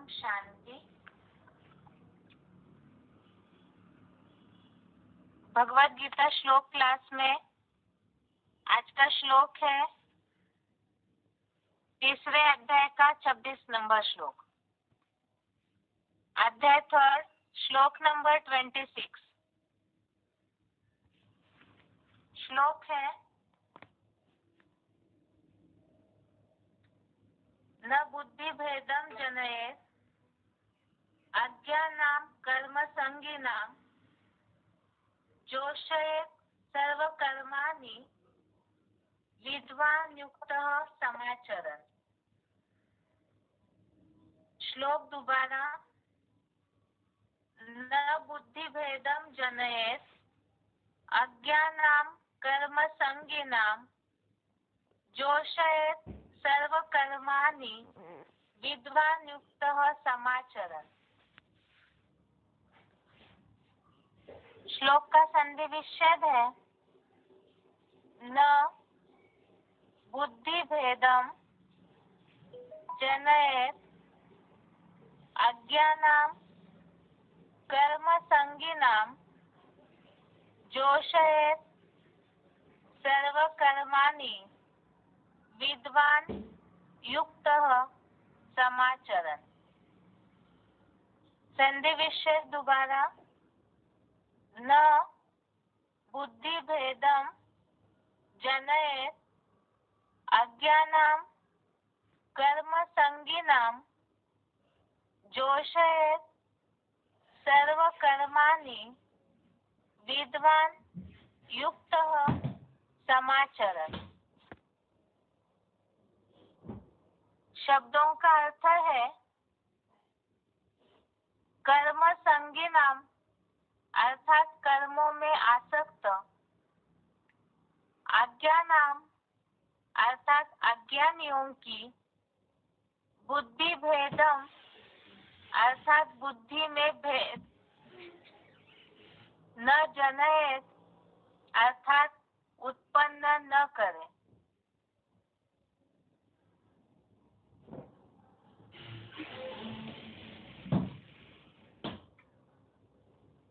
शांति। भगवद गीता श्लोक क्लास में आज का श्लोक है तीसरे अध्याय का 26 नंबर श्लोक। अध्याय 3 श्लोक नंबर 26। श्लोक है न बुद्धि भेदम जनयेत् अज्ञानां कर्म संगीनां जोषयेत् सर्वकर्माणि विद्वान् युक्तः समाचरन्। श्लोक दोबारा। न बुद्धि भेदम जनयेत् अज्ञानां कर्म संगीनां जोषयेत् सर्वकर्माणि विद्वान् युक्तः समाचरन्। श्लोक का संधि विच्छेद है न बुद्धि भेदम जनयेत् अज्ञानां कर्म संगीनां जोषयेत् सर्वकर्माणि विद्वान् युक्तः समाचरन्। संधि विच्छेद दोबारा। न बुद्धि भेदम जनयेत् अज्ञानां कर्म संगीनां जोषयेत् सर्वकर्माणि विद्वान् युक्तः समाचरन्। शब्दों का अर्थ है कर्म संगीनाम अर्थात कर्मों में आसक्त, अज्ञानाम अर्थात अज्ञानियों की, बुद्धि भेदम अर्थात बुद्धि में भेद, न जनयेत् अर्थात उत्पन्न न करे।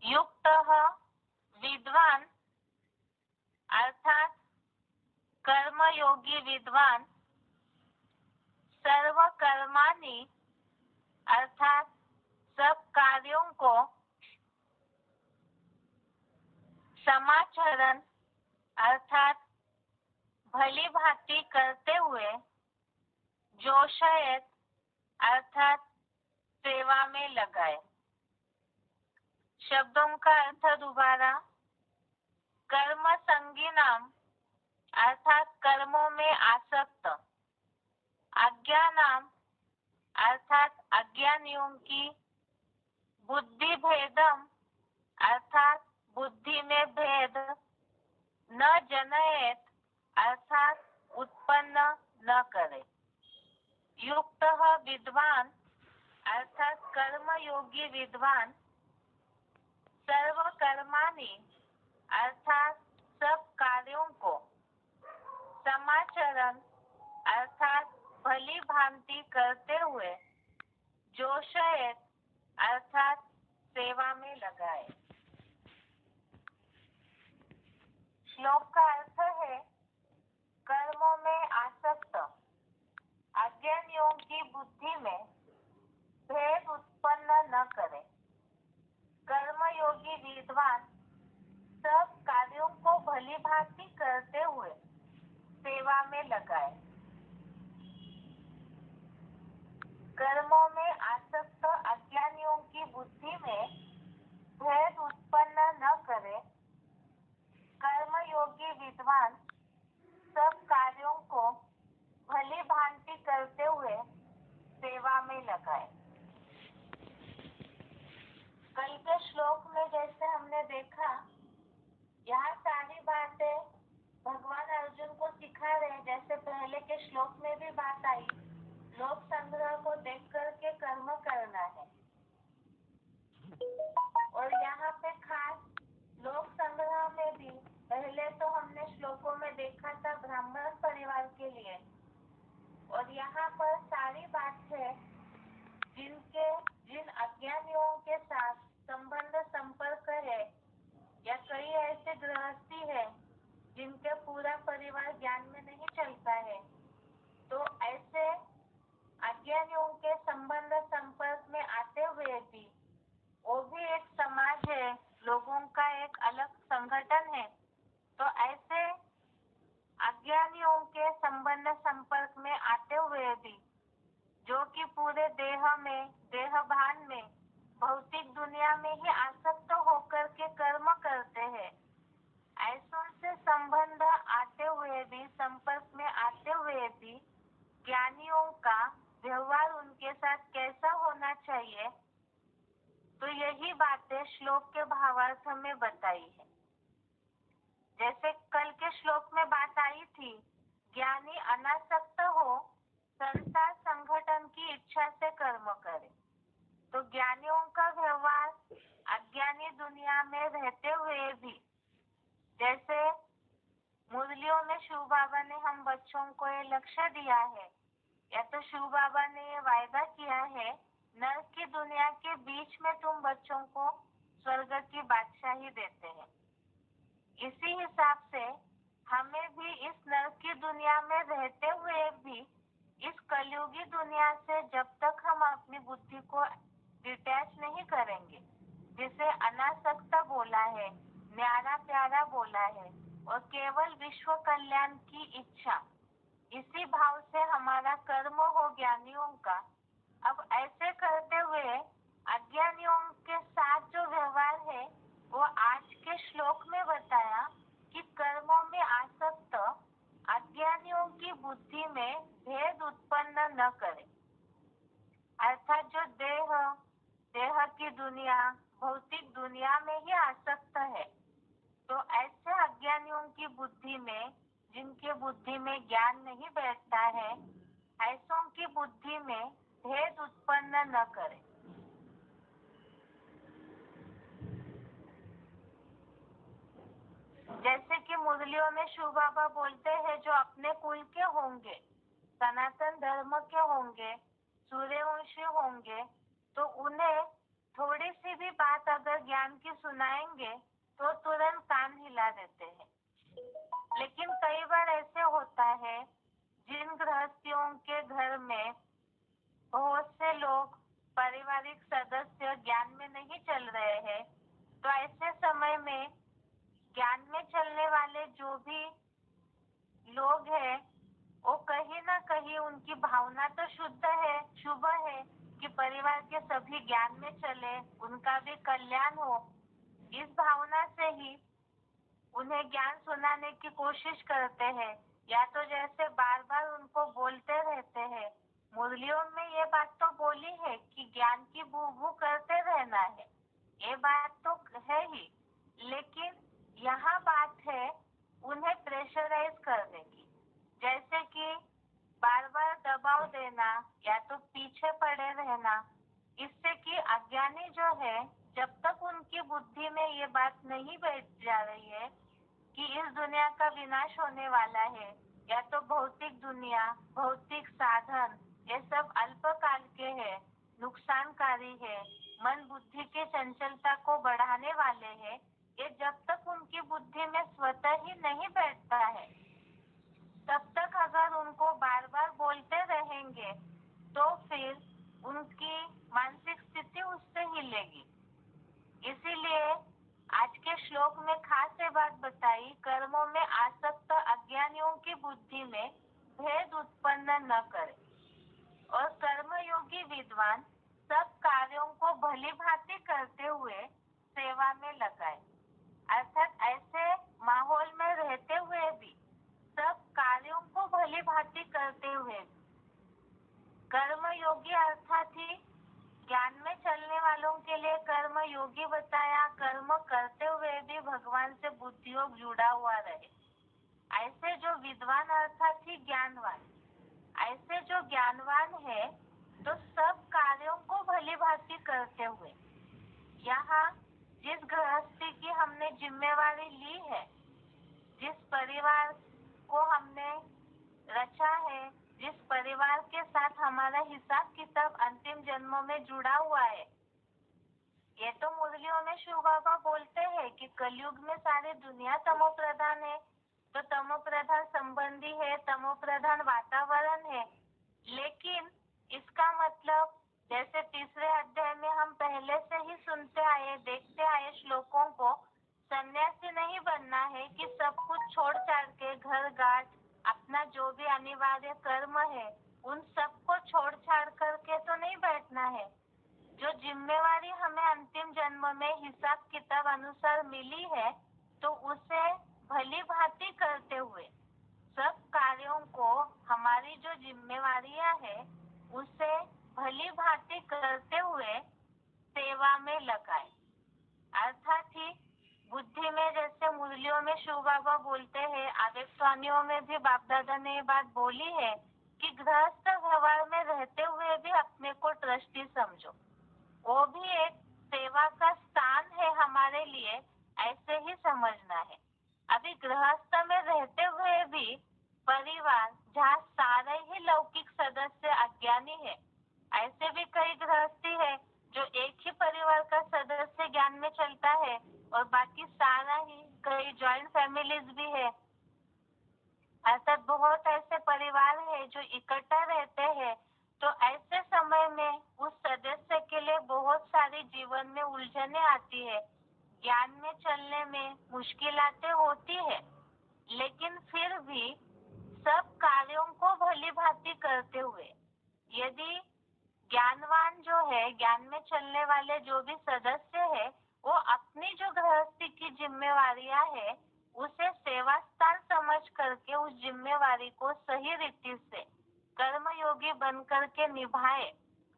युक्तः विद्वान अर्थात कर्मयोगी विद्वान, सर्व कर्माणि अर्थात सब कार्यों को, समाचरण अर्थात भली भांति करते हुए, जोषयेत् अर्थात सेवा में लगाए। शब्दों का अर्थ दोबारा। कर्म संगीनाम अर्थात कर्मों में आसक्त, अज्ञानाम अर्थात अज्ञानियों की, बुद्धि भेदम अर्थात बुद्धि में भेद, न जनयेत् अर्थात उत्पन्न न करे। युक्तः विद्वान अर्थात कर्मयोगी विद्वान, सर्व कर्माणि अर्थात सब कार्यों को, समाचरण अर्थात भली भांति करते हुए, जोषयेत् अर्थात सेवा में लगाए। श्लोक का अर्थ है कर्मों में आसक्त अज्ञानियों की बुद्धि में भेद उत्पन्न न करे। कर्मयोगी विद्वान सब कार्यों को भली भांति करते हुए सेवा में लगाए। कर्मों में आसक्त अज्ञानियों की बुद्धि में भेद उत्पन्न न करे। कर्मयोगी विद्वान सब कार्यों को भली भांति करते हुए सेवा में लगाए। कल के श्लोक में जैसे हमने देखा, यहाँ सारी बातें भगवान अर्जुन को सिखा रहे हैं। जैसे पहले के श्लोक में भी बात आई, लोक संग्रह को देख करके कर्म करना है। और यहाँ पे खास लोक संग्रह में भी पहले तो हमने श्लोकों में देखा था ब्राह्मण परिवार के लिए, और यहाँ पर सारी बात है जिनके ज्ञानियों के संबंध संपर्क में आते हुए भी वो भी एक समाज है, लोगों का एक अलग संगठन है। तो ऐसे अज्ञानियों के संबंध संपर्क में आते हुए भी जो कि पूरे देह भान में भौतिक दुनिया में ही आसक्त होकर के कर्म करते हैं, ऐसों से संबंध आते हुए भी, संपर्क में आते हुए भी ज्ञानियों का व्यवहार उनके साथ कैसा होना चाहिए, तो यही बातें श्लोक के भावार्थ में बताई है। जैसे कल के श्लोक में बात आई थी, ज्ञानी अनासक्त हो, संसार संगठन की इच्छा से कर्म करे। तो ज्ञानियों का व्यवहार अज्ञानी दुनिया में रहते हुए भी, जैसे मुरलियों में शिव बाबा ने हम बच्चों को ये लक्ष्य दिया है, या तो शिव बाबा ने ये वायदा किया है, नर्क की दुनिया के बीच में तुम बच्चों को स्वर्ग की बादशाही देते हैं। इसी हिसाब से हमें भी इस नर्क की दुनिया में रहते हुए भी इस कलयुगी दुनिया से जब तक हम अपनी बुद्धि को डिटैच नहीं करेंगे, जिसे अनासक्त बोला है, न्यारा प्यारा बोला है, और केवल विश्व कल्याण की इच्छा, इसी भाव से हमारा कर्म हो ज्ञानियों का। अब ऐसे करते हुए अज्ञानियों के साथ जो व्यवहार है वो आज के श्लोक में बताया कि कर्मों में आसक्त अज्ञानियों की बुद्धि में भेद उत्पन्न न करे, अर्थात जो देह की दुनिया, भौतिक दुनिया में ही आसक्त है, तो ऐसे अज्ञानियों की बुद्धि में, जिनके बुद्धि में ज्ञान नहीं बैठता है, ऐसों की बुद्धि में भेद उत्पन्न न करे। जैसे कि मुरलियों में शिव बाबा बोलते हैं, जो अपने कुल के होंगे, सनातन धर्म के होंगे, सूर्यवंशी होंगे, तो उन्हें थोड़ी सी भी बात अगर ज्ञान की सुनाएंगे तो तुरंत कान हिला देते हैं। लेकिन कई बार ऐसे होता है, जिन गृहस्थियों के घर में बहुत से लोग, पारिवारिक सदस्य ज्ञान में नहीं चल रहे हैं, तो ऐसे समय में ज्ञान में चलने वाले जो भी लोग हैं, वो कहीं ना कहीं उनकी भावना तो शुद्ध है, शुभ है कि परिवार के सभी ज्ञान में चले, उनका भी कल्याण हो। इस भावना से ही उन्हें ज्ञान सुनाने की कोशिश करते हैं, या तो जैसे बार बार उनको बोलते रहते हैं। मुरलियों में ये बात तो बोली है कि ज्ञान की बू करते रहना है, ये बात तो है ही, लेकिन यहाँ बात है उन्हें प्रेशराइज करने की, जैसे कि बार बार दबाव देना या तो पीछे पड़े रहना, इससे कि अज्ञानी जो है, जब तक उनकी बुद्धि में ये बात नहीं बैठ जा रही है कि इस दुनिया का विनाश होने वाला है, या तो भौतिक दुनिया, भौतिक साधन, ये सब अल्पकाल के हैं, नुकसानकारी है, मन बुद्धि के चंचलता को बढ़ाने वाले हैं, ये जब तक उनकी बुद्धि में स्वतः ही नहीं बैठता है, तब तक अगर उनको बार बार बोलते रहेंगे तो फिर उनकी मानसिक स्थिति उससे हिलेगी। इसीलिए आज के श्लोक में खास ये बात बताई, कर्मों में आसक्त अज्ञानियों की बुद्धि में भेद उत्पन्न न करे, और कर्मयोगी विद्वान सब कार्यों को भली भांति करते हुए सेवा में लगाए। अर्थात ऐसे माहौल में रहते हुए भी, सब कार्यों को भली भांति करते हुए भी, कर्मयोगी अर्थात ही ज्ञान में चलने वालों के लिए कर्म योगी बताया, कर्म करते हुए भी भगवान से बुद्धि योग जुड़ा हुआ रहे। ऐसे जो विद्वान अर्थात ही ज्ञानवान, ऐसे जो ज्ञानवान है, तो सब कार्यों को भली भांति करते हुए, यहाँ जिस गृहस्थी की हमने जिम्मेवारी ली है, जिस परिवार को हमने रचा है, जिस परिवार के साथ हमारा हिसाब किताब अंतिम जन्मों में जुड़ा हुआ है, ये तो मुरलियों में शिव बाबा बोलते हैं कि कलयुग में सारी दुनिया तमो प्रधान है, तो तमो प्रधान संबंधी है, तमो प्रधान वातावरण है, लेकिन इसका मतलब जैसे तीसरे अध्याय में हम पहले से ही सुनते आए देखते आए श्लोकों को, सन्यासी नहीं बनना है कि सब कुछ छोड़ छाड़ के घर गांठ अपना जो भी अनिवार्य कर्म है उन सबको छोड़ छाड़ करके तो नहीं बैठना है। जो जिम्मेवारी हमें अंतिम जन्म में हिसाब किताब अनुसार मिली है तो उसे भली भांति करते हुए सब कार्यों को, हमारी जो जिम्मेवारियां है उसे भली भांति करते हुए सेवा में लगाए। अर्थात ही बुद्धि में जैसे मुरलियों में शिव बाबा बोलते हैं, आवेशवाणियों में भी बाप दादा ने ये बात बोली है कि गृहस्थ व्यवहार में रहते हुए भी अपने को ट्रस्टी समझो। वो भी एक सेवा का स्थान है हमारे लिए, ऐसे ही समझना है। अभी गृहस्थ में रहते हुए भी परिवार जहाँ सारे ही लौकिक सदस्य अज्ञानी है, ऐसे भी कई गृहस्थी है जो एक ही परिवार का सदस्य ज्ञान में चलता है और बाकी सारा ही, कई जॉइंट फैमिलीज भी है। अर्थात बहुत ऐसे परिवार है जो इकट्ठा रहते हैं, तो ऐसे समय में उस सदस्य के लिए बहुत सारी जीवन में उलझने आती है, ज्ञान में चलने में मुश्किलातें होती है, लेकिन फिर भी सब कार्यों को भली भांति करते हुए यदि ज्ञानवान जो है, ज्ञान में चलने वाले जो भी सदस्य है, वो अपनी जो गृहस्थी की जिम्मेवारियां है उसे सेवा स्थान समझ करके उस जिम्मेवारी को सही रीति से कर्मयोगी बन करके निभाए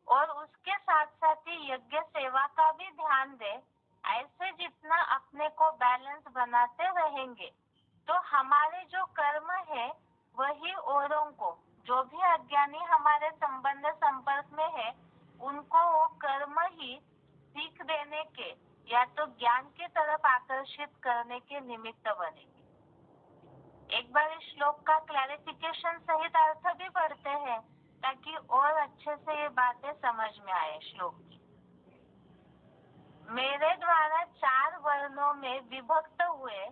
और उसके साथ साथ ही यज्ञ सेवा का भी ध्यान दे। ऐसे जितना अपने को बैलेंस बनाते रहेंगे तो हमारे जो कर्म है वही औरों को, जो भी अज्ञानी हमारे संबंध संपर्क में है, उनको वो कर्म ही सीख देने के या तो ज्ञान की तरफ आकर्षित करने के निमित्त बनेगी। एक बार इस श्लोक का क्लैरिफिकेशन सहित अर्थ भी पढ़ते हैं ताकि और अच्छे से ये बातें समझ में आए श्लोक की। मेरे द्वारा 4 वर्णों में विभक्त हुए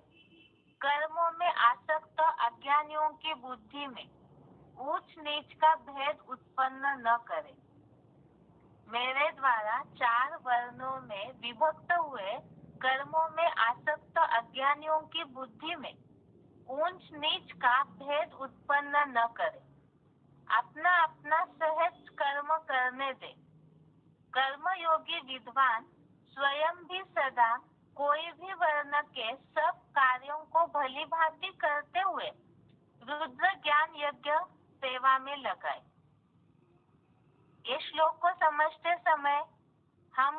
कर्मों में आसक्त अज्ञानियों की बुद्धि में ऊंच नीच का भेद उत्पन्न न करे। मेरे द्वारा 4 वर्णों में विभक्त हुए कर्मों में आसक्त अज्ञानियों की बुद्धि में ऊंच नीच का भेद उत्पन्न न करे। अपना अपना सहज कर्म करने दे। कर्मयोगी विद्वान स्वयं भी सदा कोई भी वर्ण के सब कार्यों को भली भांति करते हुए रुद्र ज्ञान यज्ञ सेवा में लगाए। इस श्लोक को समझते समय हम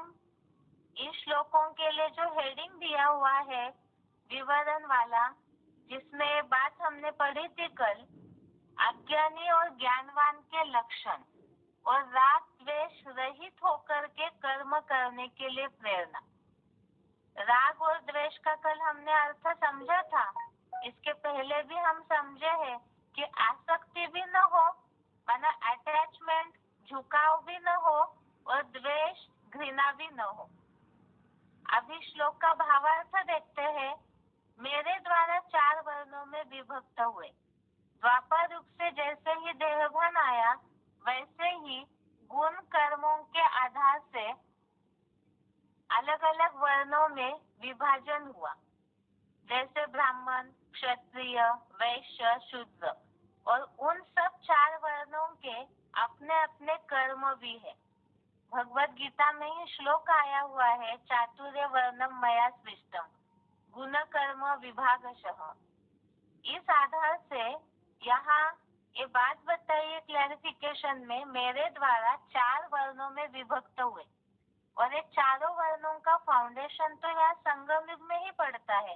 इस श्लोकों के लिए जो हेडिंग दिया हुआ है विवरण वाला, जिसमें ये बात हमने पढ़ी थी कल, अज्ञानी और ज्ञानवान के लक्षण और राग द्वेष रहित होकर के कर्म करने के लिए प्रेरणा। राग और द्वेष का कल हमने अर्थ समझा था। इसके पहले भी हम समझे हैं कि आसक्ति भी न हो, माना अटैचमेंट, झुकाव भी न हो, और द्वेष, घृणा भी न हो। अभी श्लोक का भावार्थ देखते हैं। मेरे द्वारा 4 वर्णों में विभक्त हुए। द्वापर युग से जैसे ही देहभान आया वैसे ही गुण कर्मों के आधार से अलग अलग वर्णों में विभाजन हुआ, जैसे ब्राह्मण, क्षत्रिय, वैश्य, शूद्र, और उन सब 4 वर्णों के अपने अपने कर्म भी है। भगवत गीता में ही श्लोक आया हुआ है, चातुर्य वर्णम मया सृष्टम गुण कर्म विभागशः। इस आधार से यहाँ ये बात बताइए क्लैरिफिकेशन में, मेरे द्वारा 4 वर्णों में विभक्त हुए, और ये चारों वर्णों का फाउंडेशन तो यहाँ संगम युग में ही पड़ता है।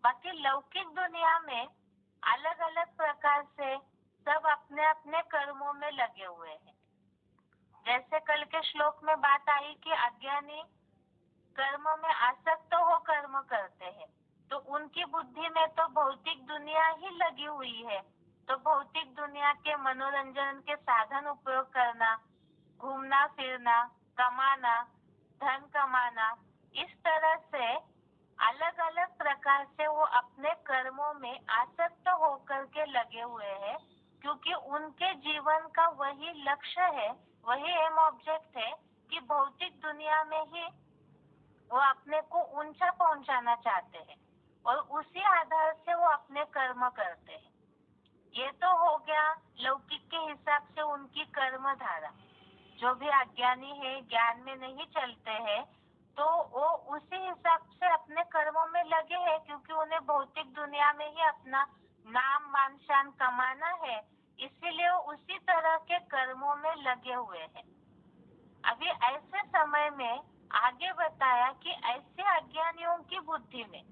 बाकी लौकिक दुनिया में अलग अलग प्रकार से सब अपने अपने कर्मों में लगे हुए हैं। जैसे कल के श्लोक में बात आई कि अज्ञानी कर्म में आसक्त हो कर्म करते हैं, तो उनकी बुद्धि में तो भौतिक दुनिया ही लगी हुई है। तो भौतिक दुनिया के मनोरंजन के साधन उपयोग करना, घूमना फिरना, कमाना, धन कमाना, इस तरह से अलग अलग प्रकार से वो अपने कर्मों में आसक्त होकर के लगे हुए हैं, क्योंकि उनके जीवन का वही लक्ष्य है, वही एम ऑब्जेक्ट है कि भौतिक दुनिया में ही वो अपने को ऊंचा पहुंचाना चाहते हैं और उसी आधार से वो अपने कर्म करते हैं। ये तो हो गया लौकिक के हिसाब से उनकी कर्म धारा। जो भी अज्ञानी है, ज्ञान में नहीं चलते हैं, तो वो उसी हिसाब से अपने कर्मों में लगे हैं, क्योंकि उन्हें भौतिक दुनिया में ही अपना नाम मान शान कमाना है, इसीलिए वो उसी तरह के कर्मों में लगे हुए हैं। अभी ऐसे समय में आगे बताया कि ऐसे अज्ञानियों की बुद्धि में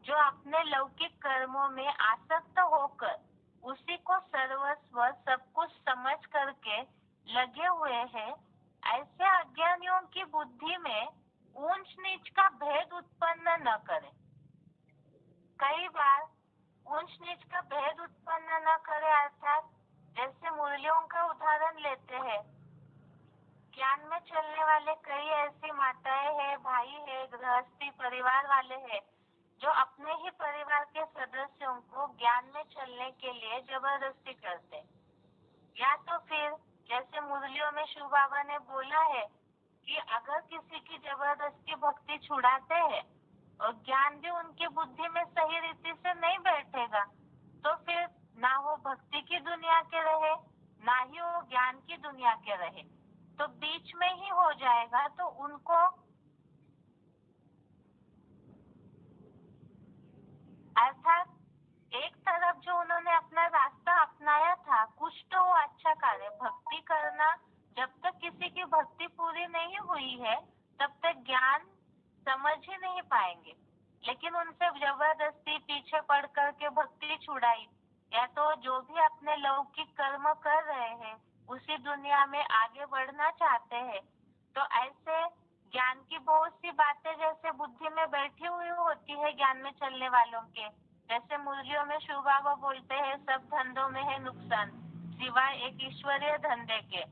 जो अपने लौकिक कर्मों में आसक्त होकर उसी को सर्वस्व सब कुछ समझ करके लगे हुए हैं, ऐसे अज्ञानियों की बुद्धि में ऊंच नीच का भेद उत्पन्न न करें। कई बार ऊंच नीच का भेद उत्पन्न न करे अर्थात जैसे मुरलियों का उदाहरण लेते हैं, ज्ञान में चलने वाले कई ऐसी माताएं हैं, भाई है, गृहस्थी परिवार वाले हैं जो अपने ही परिवार के सदस्यों को ज्ञान में चलने के लिए जबरदस्ती करते, या तो फिर जैसे मुरलियों में शिव बाबा ने बोला है कि अगर किसी की जबरदस्ती भक्ति छुड़ाते हैं और ज्ञान भी उनकी बुद्धि में सही रीति से नहीं बैठेगा, तो फिर ना वो भक्ति की दुनिया के रहे, ना ही वो ज्ञान की दुनिया के रहे, तो बीच में ही हो जाएगा। तो उनको अर्थात एक तरफ जो उन्होंने अपना रास्ता अपनाया था, कुछ तो वो अच्छा कार्य भक्ति करना, जब तक किसी की भक्ति पूरी नहीं हुई है तब तक ज्ञान समझ ही नहीं पाएंगे। लेकिन उनसे जबरदस्ती पीछे पड़ करके भक्ति छुड़ाई, या तो जो भी अपने लौकिक कर्म कर रहे हैं उसी दुनिया में आगे बढ़ना चाहते हैं, तो ऐसे ज्ञान की बहुत सी बातें जैसे बुद्धि में बैठी हुई होती है ज्ञान में चलने वालों के, जैसे मुरलियों में शिव बाबा बोलते हैं सब धंधों में है नुकसान सिवाय एक ईश्वरीय धंधे के।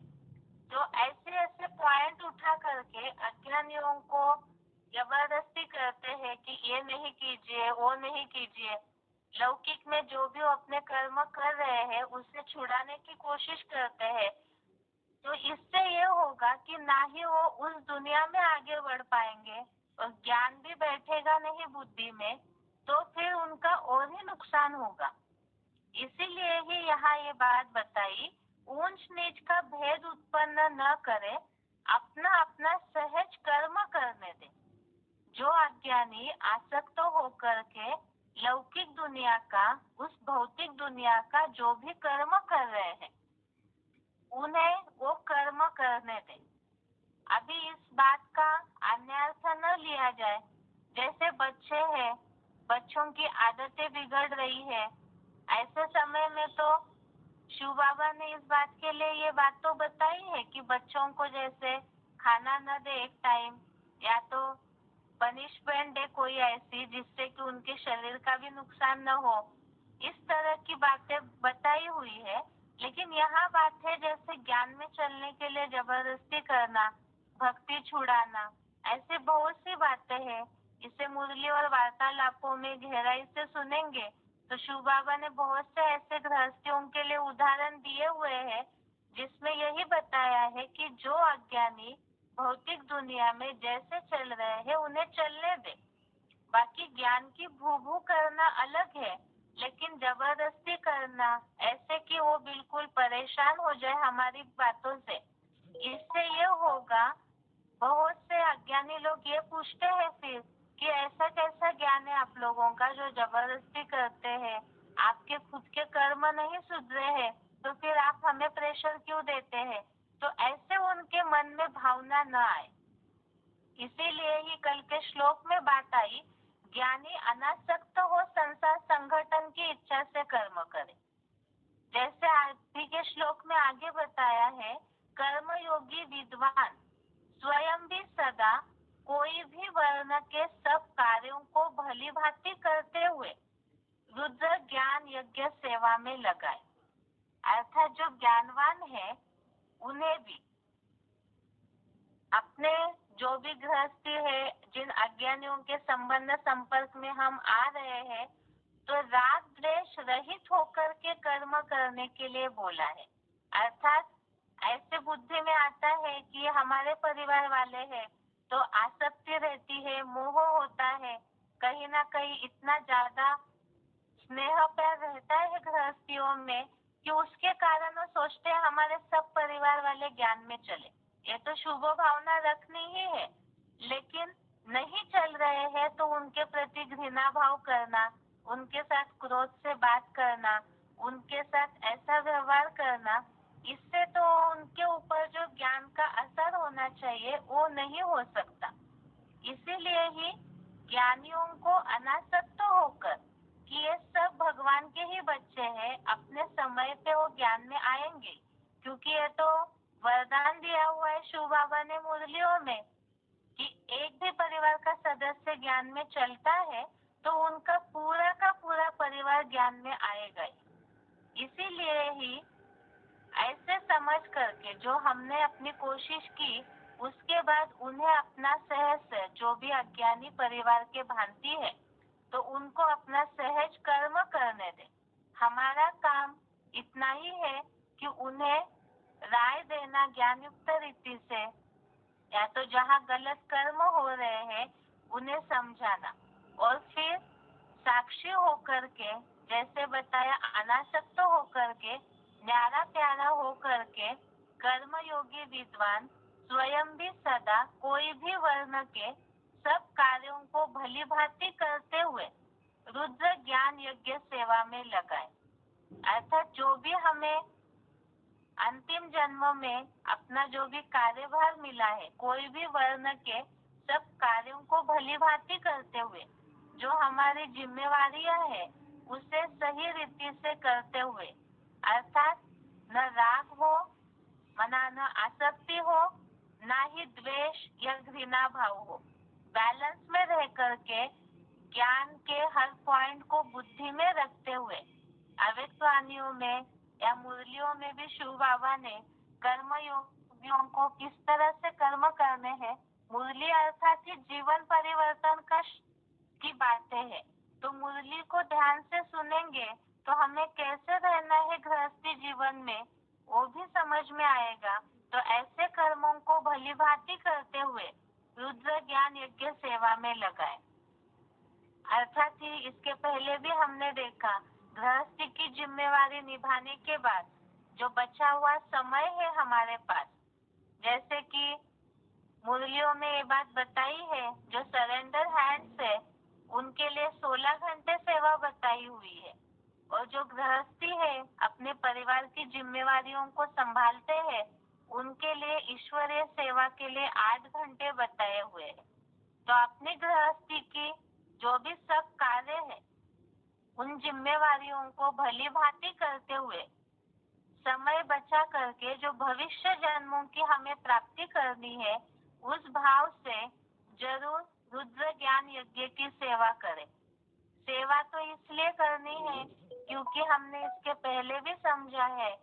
तो ऐसे ऐसे पॉइंट उठा करके अज्ञानियों को जबरदस्ती करते हैं कि ये नहीं कीजिए, वो नहीं कीजिए। लौकिक में जो भी वो अपने कर्म कर रहे हैं उससे छुड़ाने की कोशिश करते हैं, तो इससे ये होगा कि ना ही वो उस दुनिया में आगे बढ़ पाएंगे और ज्ञान भी बैठेगा नहीं बुद्धि में, तो फिर उनका और ही नुकसान होगा। इसीलिए ही यहाँ ये बात बताई, ऊंच नीच का भेद उत्पन्न न करे, अपना अपना सहज कर्म करने दे। जो अज्ञानी आसक्त होकर के लौकिक दुनिया का, उस भौतिक दुनिया का जो भी कर्म कर रहे हैं उन्हें वो कर्म करने दें। अभी इस बात का अन्यर्थ न लिया जाए, जैसे बच्चे हैं, बच्चों की आदतें बिगड़ रही है, ऐसे समय में तो शिव बाबा ने इस बात के लिए ये बात तो बताई है कि बच्चों को जैसे खाना न दे एक टाइम, या तो पनिशमेंट दे कोई ऐसी जिससे कि उनके शरीर का भी नुकसान न हो, इस तरह की बातें बताई हुई है। लेकिन यहाँ बात है जैसे ज्ञान में चलने के लिए जबरदस्ती करना, भक्ति छुड़ाना, ऐसे बहुत सी बातें हैं। इसे मुरली और वार्तालापों में गहराई से सुनेंगे तो शिव बाबा ने बहुत से ऐसे गृहस्थियों के लिए उदाहरण दिए हुए हैं जिसमें यही बताया है कि जो अज्ञानी भौतिक दुनिया में जैसे चल रहे हैं उन्हें चलने दे। बाकी ज्ञान की भू करना अलग है, लेकिन जबरदस्ती करना ऐसे कि वो बिल्कुल परेशान हो जाए हमारी बातों से, इससे ये होगा। बहुत से अज्ञानी लोग ये पूछते हैं फिर कि ऐसा कैसा ज्ञान है आप लोगों का जो जबरदस्ती करते हैं, आपके खुद के कर्म नहीं सुधरे हैं तो फिर आप हमें प्रेशर क्यों देते हैं। तो ऐसे उनके मन में भावना न आए, इसीलिए ही कल के श्लोक में बात आई, ज्ञानी अनासक्त हो संसार संगठन की इच्छा से कर्म करे। जैसे अभी के श्लोक में आगे बताया है, कर्मयोगी विद्वान स्वयं भी सदा कोई भी वर्ण के सब कार्यों को भली भांति करते हुए रुद्र ज्ञान यज्ञ सेवा में लगाए। अर्थात जो ज्ञानवान है उन्हें भी अपने जो भी गृहस्थी है, जिन अज्ञानियों के संबंध संपर्क में हम आ रहे हैं, तो रात द्वेष रहित होकर के कर्म करने के लिए बोला है। अर्थात ऐसे बुद्धि में आता है कि हमारे परिवार वाले हैं तो आसक्ति रहती है, मोह होता है, कहीं ना कहीं इतना ज्यादा स्नेह प्यार रहता है गृहस्थियों में कि उसके कारण वो सोचते हैं हमारे सब परिवार वाले ज्ञान में चले। ये तो शुभ भावना रखनी ही है, लेकिन नहीं चल रहे हैं तो उनके प्रति घृणा भाव करना, उनके साथ क्रोध से बात करना, उनके साथ ऐसा व्यवहार करना, इससे तो उनके ऊपर जो ज्ञान का असर होना चाहिए वो नहीं हो सकता। इसीलिए ही ज्ञानियों को अनासक्त होकर कि ये सब भगवान के ही बच्चे हैं, अपने समय पे वो ज्ञान में आएंगे, क्योंकि ये तो वरदान दिया हुआ है शिव बाबा ने मुरलियों में कि एक भी परिवार का सदस्य ज्ञान में चलता है तो उनका पूरा का पूरा परिवार ज्ञान में आएगा। इसीलिए ही ऐसे समझ करके जो हमने अपनी कोशिश की, उसके बाद उन्हें अपना सहज जो भी अज्ञानी परिवार के भांति है तो उनको अपना सहज कर्म करने दे। हमारा काम इतना ही है कि उन्हें राय देना ज्ञान युक्त रीति से, या तो जहाँ गलत कर्म हो रहे हैं उन्हें समझाना, और फिर साक्षी होकर के, जैसे बताया, अनासक्त होकर के, न्यारा प्यारा होकर के, कर्म योगी विद्वान स्वयं भी सदा कोई भी वर्ण के सब कार्यों को भली भांति करते हुए रुद्र ज्ञान यज्ञ सेवा में लगाए। अर्थात जो भी हमें अंतिम जन्म में अपना जो भी कार्यभार मिला है, कोई भी वर्ण के सब कार्यों को भली भांति करते हुए जो हमारी जिम्मेवारियां है उसे सही रीति से करते हुए, अर्थात न राग हो, मना न आसक्ति हो, ना ही द्वेष या घृणा भाव हो, बैलेंस में रह करके ज्ञान के हर पॉइंट को बुद्धि में रखते हुए अव्यक्त वाणियों में या मुरलियों में भी शिव बाबा ने कर्म योगियों को किस तरह से कर्म करने हैं, मुरली अर्थात ही जीवन परिवर्तन की बातें हैं। तो मुरली को ध्यान से सुनेंगे तो हमें कैसे रहना है गृहस्थी जीवन में वो भी समझ में आएगा। तो ऐसे कर्मों को भली भांति करते हुए रुद्र ज्ञान यज्ञ सेवा में लगाए। अर्थात ही इसके पहले भी हमने देखा, गृहस्थी की जिम्मेवारी निभाने के बाद जो बचा हुआ समय है हमारे पास, जैसे कि मुरलियों में ये बात बताई है, जो सरेंडर हैंड्स है उनके लिए 16 घंटे सेवा बताई हुई है, और जो गृहस्थी है अपने परिवार की जिम्मेवारियों को संभालते हैं उनके लिए ईश्वरीय सेवा के लिए 8 घंटे बताए हुए हैं। तो अपनी गृहस्थी की जो भी सब कार्य है उन जिम्मेवारियों को भली भांति करते हुए समय बचा करके जो भविष्य जन्मों की हमें प्राप्ति करनी है उस भाव से जरूर रुद्र ज्ञान यज्ञ की सेवा करें। सेवा तो इसलिए करनी है क्योंकि हमने इसके पहले भी समझा है,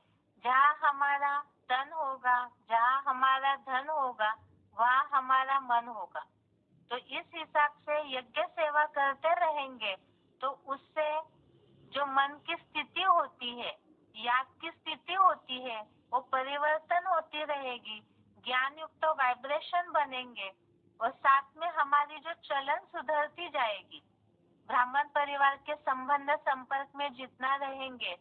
जहाँ हमारा तन होगा, जहाँ हमारा धन होगा, वहाँ हमारा मन होगा। तो इस हिसाब से यज्ञ सेवा करते रहेंगे तो उससे जो मन की स्थिति होती है, याद की स्थिति होती है, वो परिवर्तन होती रहेगी, ज्ञान युक्त वाइब्रेशन बनेंगे, और साथ में हमारी जो चलन सुधरती जाएगी। ब्राह्मण परिवार के संबंध संपर्क में जितना रहेंगे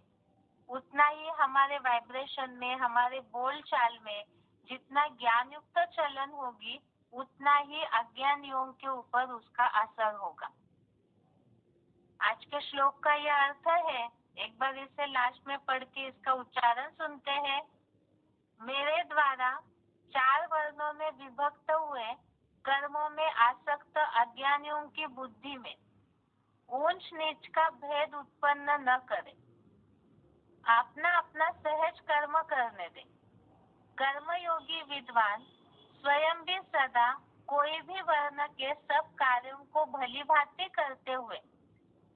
उतना ही हमारे वाइब्रेशन में, हमारे बोल चाल में जितना ज्ञान युक्त चलन होगी उतना ही अज्ञानियों के ऊपर उसका असर होगा। आज के श्लोक का यह अर्थ है, एक बार इसे लास्ट में पढ़ के इसका उच्चारण सुनते हैं। मेरे द्वारा 4 वर्णों में विभक्त हुए कर्मों में आसक्त अज्ञानियों की बुद्धि में ऊंच नीच का भेद उत्पन्न न करे, अपना अपना सहज कर्म करने दे। कर्मयोगी विद्वान स्वयं भी सदा कोई भी वर्ण के सब कार्यों को भली भांति करते हुए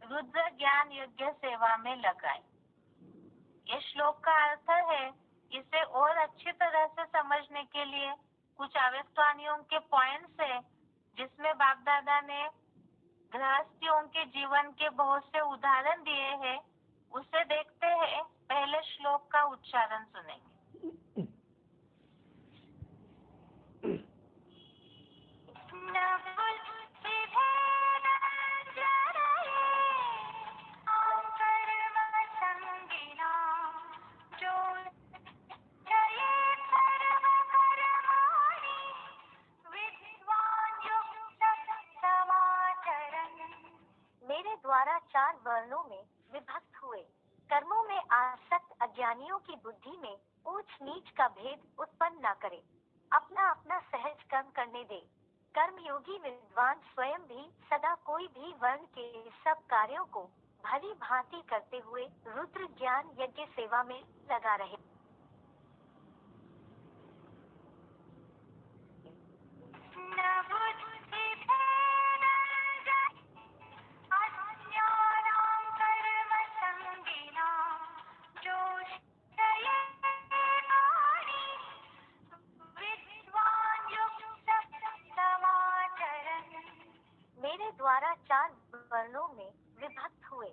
रुद्र ज्ञान यज्ञ सेवा में लगाए। ये श्लोक का अर्थ है। इसे और अच्छी तरह से समझने के लिए कुछ अव्यक्त वाणियों के पॉइंट्स है जिसमें बाप दादा ने गृहस्थियों के जीवन के बहुत से उदाहरण दिए हैं, उसे देखते हैं। पहले श्लोक का उच्चारण सुनेंगे। मेरे द्वारा 4 वर्णों में विभक्त हुए, कर्मों में आसक्त अज्ञानियों की बुद्धि में ऊंच नीच का भेद उत्पन्न न करे, अपना अपना सहज कर्म करने दे। कर्मयोगी विद्वान स्वयं भी सदा कोई भी वर्ण के सब कार्यों को भली भांति करते हुए रुद्र ज्ञान यज्ञ सेवा में लगा रहे। मेरे द्वारा 4 वर्णों में विभक्त हुए,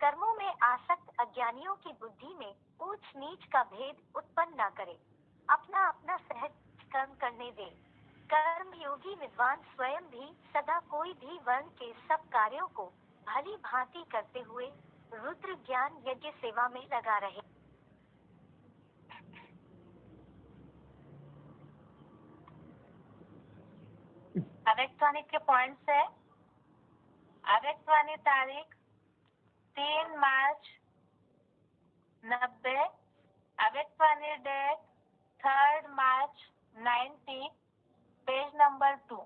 कर्मों में आसक्त अज्ञानियों की बुद्धि में ऊंच नीच का भेद उत्पन्न न करे, अपना अपना सहज कर्म करने दे। कर्मयोगी विद्वान स्वयं भी सदा कोई भी वर्ण के सब कार्यों को भली भांति करते हुए रुद्र ज्ञान यज्ञ सेवा में लगा रहे। अव्यक्तवाणी के पॉइंट्स है। अव्यक्तवाणी तारीख 3 मार्च 90, अव्यक्तवाणी डेट 3 मार्च 90, पेज नंबर 2।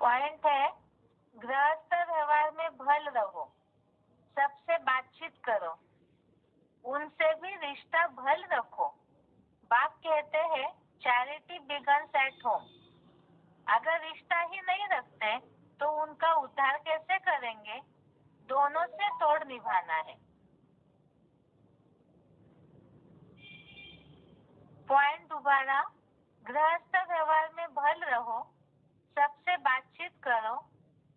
पॉइंट है, गृहस्थ व्यवहार में भल रहो, सबसे बातचीत करो, उनसे भी रिश्ता भल रखो। बाप कहते हैं चैरिटी बिगन्स एट होम। अगर रिश्ता ही नहीं रखते तो उनका उद्धार कैसे करेंगे? दोनों से तोड़ निभाना है। पॉइंट दोबारा, गृहस्थ व्यवहार में भल रहो, सबसे बातचीत करो,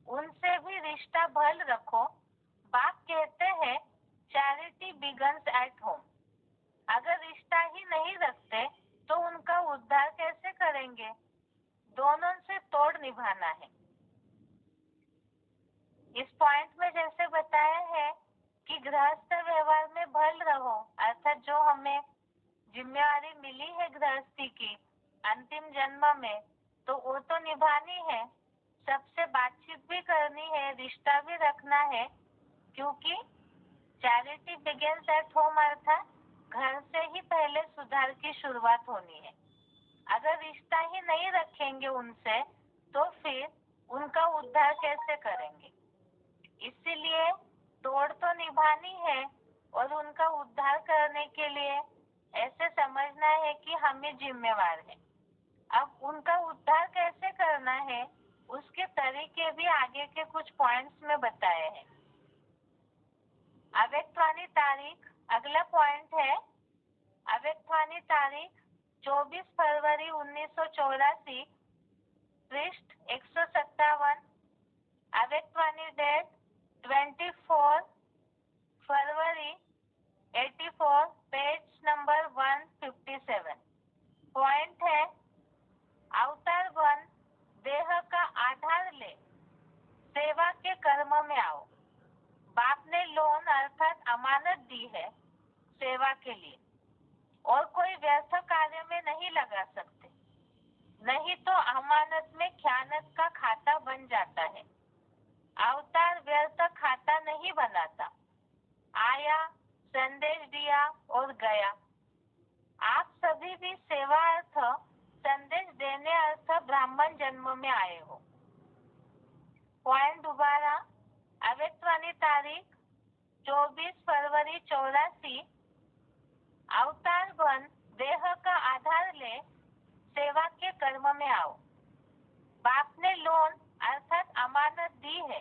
उनसे भी रिश्ता भल रखो। बाप कहते हैं चैरिटी बिगन्स एट होम। अगर रिश्ता ही नहीं रखते तो उनका उद्धार कैसे करेंगे? दोनों से तोड़ निभाना है। इस पॉइंट में जैसे बताया है कि गृहस्थ व्यवहार में भल रहो, अर्थात जो हमें जिम्मेवारी मिली है गृहस्थी की अंतिम जन्म में, तो वो तो निभानी है, सबसे बातचीत भी करनी है, रिश्ता भी रखना है, क्योंकि चैरिटी बिगिंस एट होम अर्थात घर से ही पहले सुधार की शुरुआत होनी है। अगर रिश्ता ही नहीं रखेंगे उनसे तो फिर उनका उद्धार कैसे करेंगे? इसीलिए तोड़ तो निभानी है और उनका उद्धार करने के लिए ऐसे समझना है कि हमें जिम्मेवार है। अब उनका उद्धार कैसे करना है उसके तरीके भी आगे के कुछ पॉइंट्स में बताए हैं। अव्यक्तवाणी तारीख, अगला पॉइंट है अव्यक्तवाणी तारीख 24 फरवरी 1984, पृष्ठ 157, अव्यक्तवाणी डेट 24 फरवरी 84, पेज नंबर 157। पॉइंट है, अवतार बन देह का आधार ले, सेवा के कर्म में आओ। बाप ने लोन अर्थात अमानत दी है सेवा के लिए, और कोई व्यर्थ कार्य में नहीं लगा सकते, नहीं तो अमानत में ख्यानत का खाता बन जाता है। अवतार व्यर्थ खाता नहीं बनाता, आया, संदेश दिया और गया। आप सभी भी सेवा अर्थ संदेश देने अर्थ ब्राह्मण जन्म में आए हो। पॉइंट दोबारा, अव्यक्तवाणी तारीख 24 फरवरी 84, अवतार बन देह का आधार ले, सेवा के कर्म में आओ। बाप ने लोन अर्थात अमानत दी है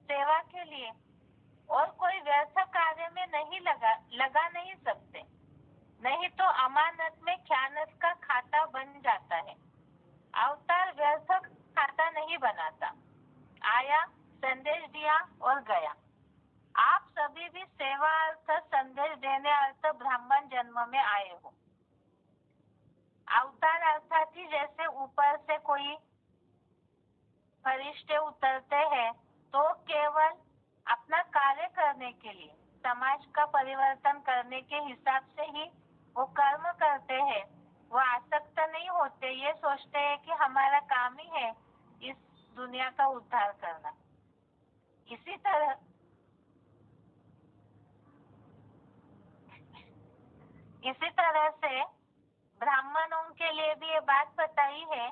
सेवा के लिए, और कोई व्यर्थ कार्य में नहीं लगा नहीं सकते, नहीं तो अमानत में ख्यानत का खाता बन जाता है। अवतार नहीं बनाता। आया, संदेश दिया और गया। आप सभी भी सेवा अर्थ, संदेश देने अर्थ ब्राह्मण जन्म में आए हो। अवतार अर्थात ही जैसे ऊपर से कोई फरिश्ते उतरते हैं तो केवल अपना कार्य करने के लिए, समाज का परिवर्तन करने के हिसाब से ही वो कर्म करते हैं। वो आसक्त नहीं होते, ये सोचते हैं कि हमारा काम ही है इस दुनिया का उद्धार करना। इसी तरह से ब्राह्मणों के लिए भी ये बात बताई है,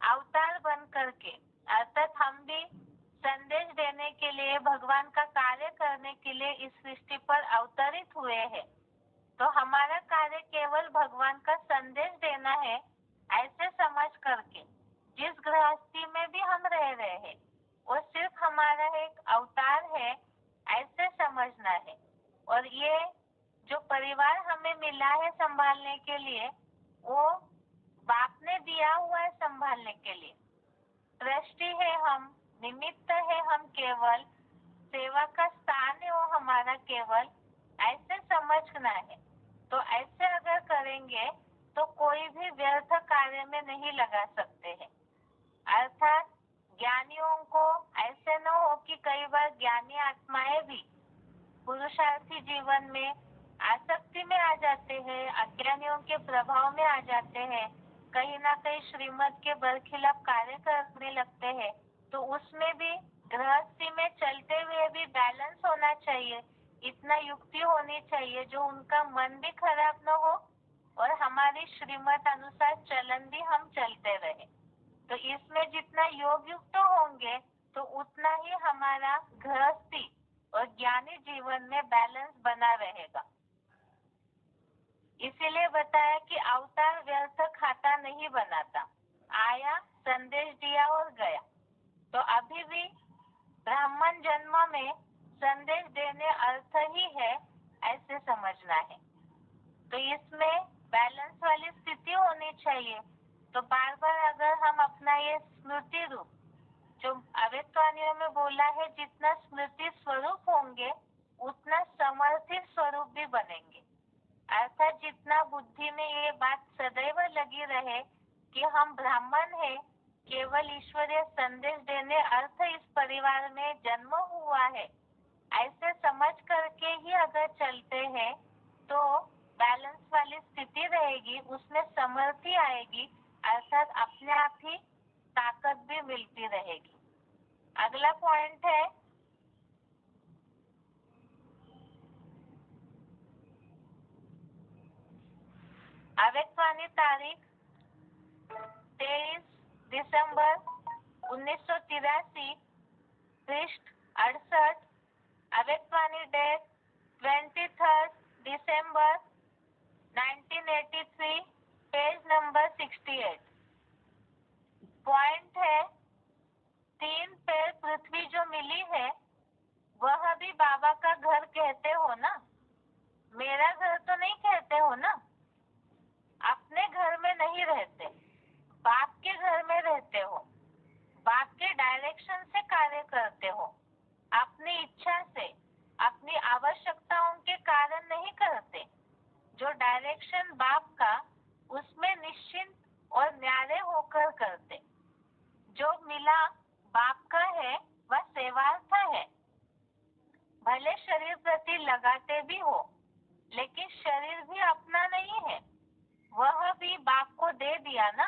अवतार बन करके, अर्थात हम भी संदेश देने के लिए, भगवान का कार्य करने के लिए इस सृष्टि पर अवतरित हुए हैं। तो हमारा कार्य केवल भगवान का संदेश देना है, ऐसे समझ करके जिस गृहस्थी में भी हम रह रहे हैं वो सिर्फ हमारा एक अवतार है, ऐसे समझना है। और ये जो परिवार हमें मिला है संभालने के लिए, वो बाप ने दिया हुआ है संभालने के लिए। दृष्टि है हम, निमित्त है हम, केवल सेवा का स्थान है वो हमारा केवल, ऐसे समझना है। तो ऐसे अगर करेंगे तो कोई भी व्यर्थ कार्य में नहीं लगा सकते हैं। अर्थात ज्ञानियों को ऐसे न हो कि कई बार ज्ञानी आत्माएं भी पुरुषार्थी जीवन में आसक्ति में आ जाते हैं, अज्ञानियों के प्रभाव में आ जाते हैं, कहीं ना कहीं श्रीमत के बरखिलाफ कार्य करने लगते हैं। तो उसमें भी गृहस्थी में चलते हुए भी बैलेंस होना चाहिए, इतना युक्ति होनी चाहिए जो उनका मन भी खराब न हो और हमारी श्रीमत अनुसार चलन भी हम चलते रहे। तो इसमें जितना योग युक्त होंगे तो उतना ही हमारा गृहस्थी और ज्ञानी जीवन में बैलेंस बना रहेगा। इसीलिए बताया कि अवतार व्यर्थ खाता नहीं बनाता, आया, संदेश दिया और गया। तो अभी भी ब्राह्मण जन्म में संदेश देने अर्थ ही है, ऐसे समझना है। तो इसमें बैलेंस वाली स्थिति होनी चाहिए। तो बार बार अगर हम अपना ये स्मृति रूप जो अव्यक्तवाणियों में बोला है, जितना स्मृति स्वरूप होंगे उतना समर्थित स्वरूप भी बनेंगे। अर्थात जितना बुद्धि में ये बात सदैव लगी रहे कि हम ब्राह्मण हैं, केवल ईश्वरीय संदेश देने अर्थ इस परिवार में जन्म हुआ है, ऐसे समझ करके ही अगर चलते हैं तो बैलेंस वाली स्थिति रहेगी, उसमें समृद्धि आएगी, अर्थात अपने आप ही ताकत भी मिलती रहेगी। अगला पॉइंट है अव्यक्तवाणी तारीख 23 दिसंबर 1983, पृष्ठ 68, अव्यक्तवाणी डेट 23 दिसंबर 1983, पेज नंबर 68। पॉइंट है, 3 पैर पृथ्वी जो मिली है वह भी बाबा का घर कहते हो ना, मेरा घर तो नहीं कहते हो ना। अपने घर में नहीं रहते, बाप के घर में रहते हो, बाप के डायरेक्शन से कार्य करते हो, अपनी इच्छा से, अपनी आवश्यकताओं के कारण नहीं करते। जो डायरेक्शन बाप का, उसमें निश्चिंत और न्यारे होकर करते। जो मिला बाप का है वह सेवार्थ है। भले शरीर प्रति लगाते भी हो, लेकिन शरीर भी अपना नहीं है, वह भी बाप को दे दिया ना।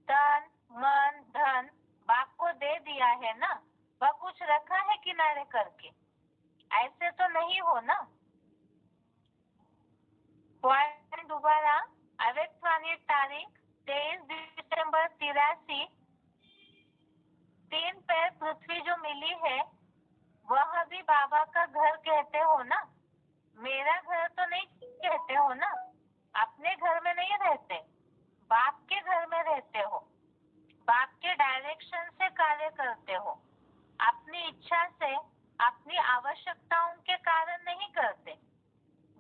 तन मन धन बाप को दे दिया है ना, वह कुछ रखा है किनारे करके, ऐसे तो नहीं हो ना। पॉइंट दोबारा, अव्यक्तवाणी तारीख 23 दिसंबर 83, 3 पैर पृथ्वी जो मिली है वह भी बाबा का घर कहते हो ना, मेरा घर तो नहीं कहते हो ना। अपने घर में नहीं रहते, बाप के घर में रहते हो, बाप के डायरेक्शन से कार्य करते हो, अपनी इच्छा से, अपनी आवश्यकताओं के कारण नहीं करते।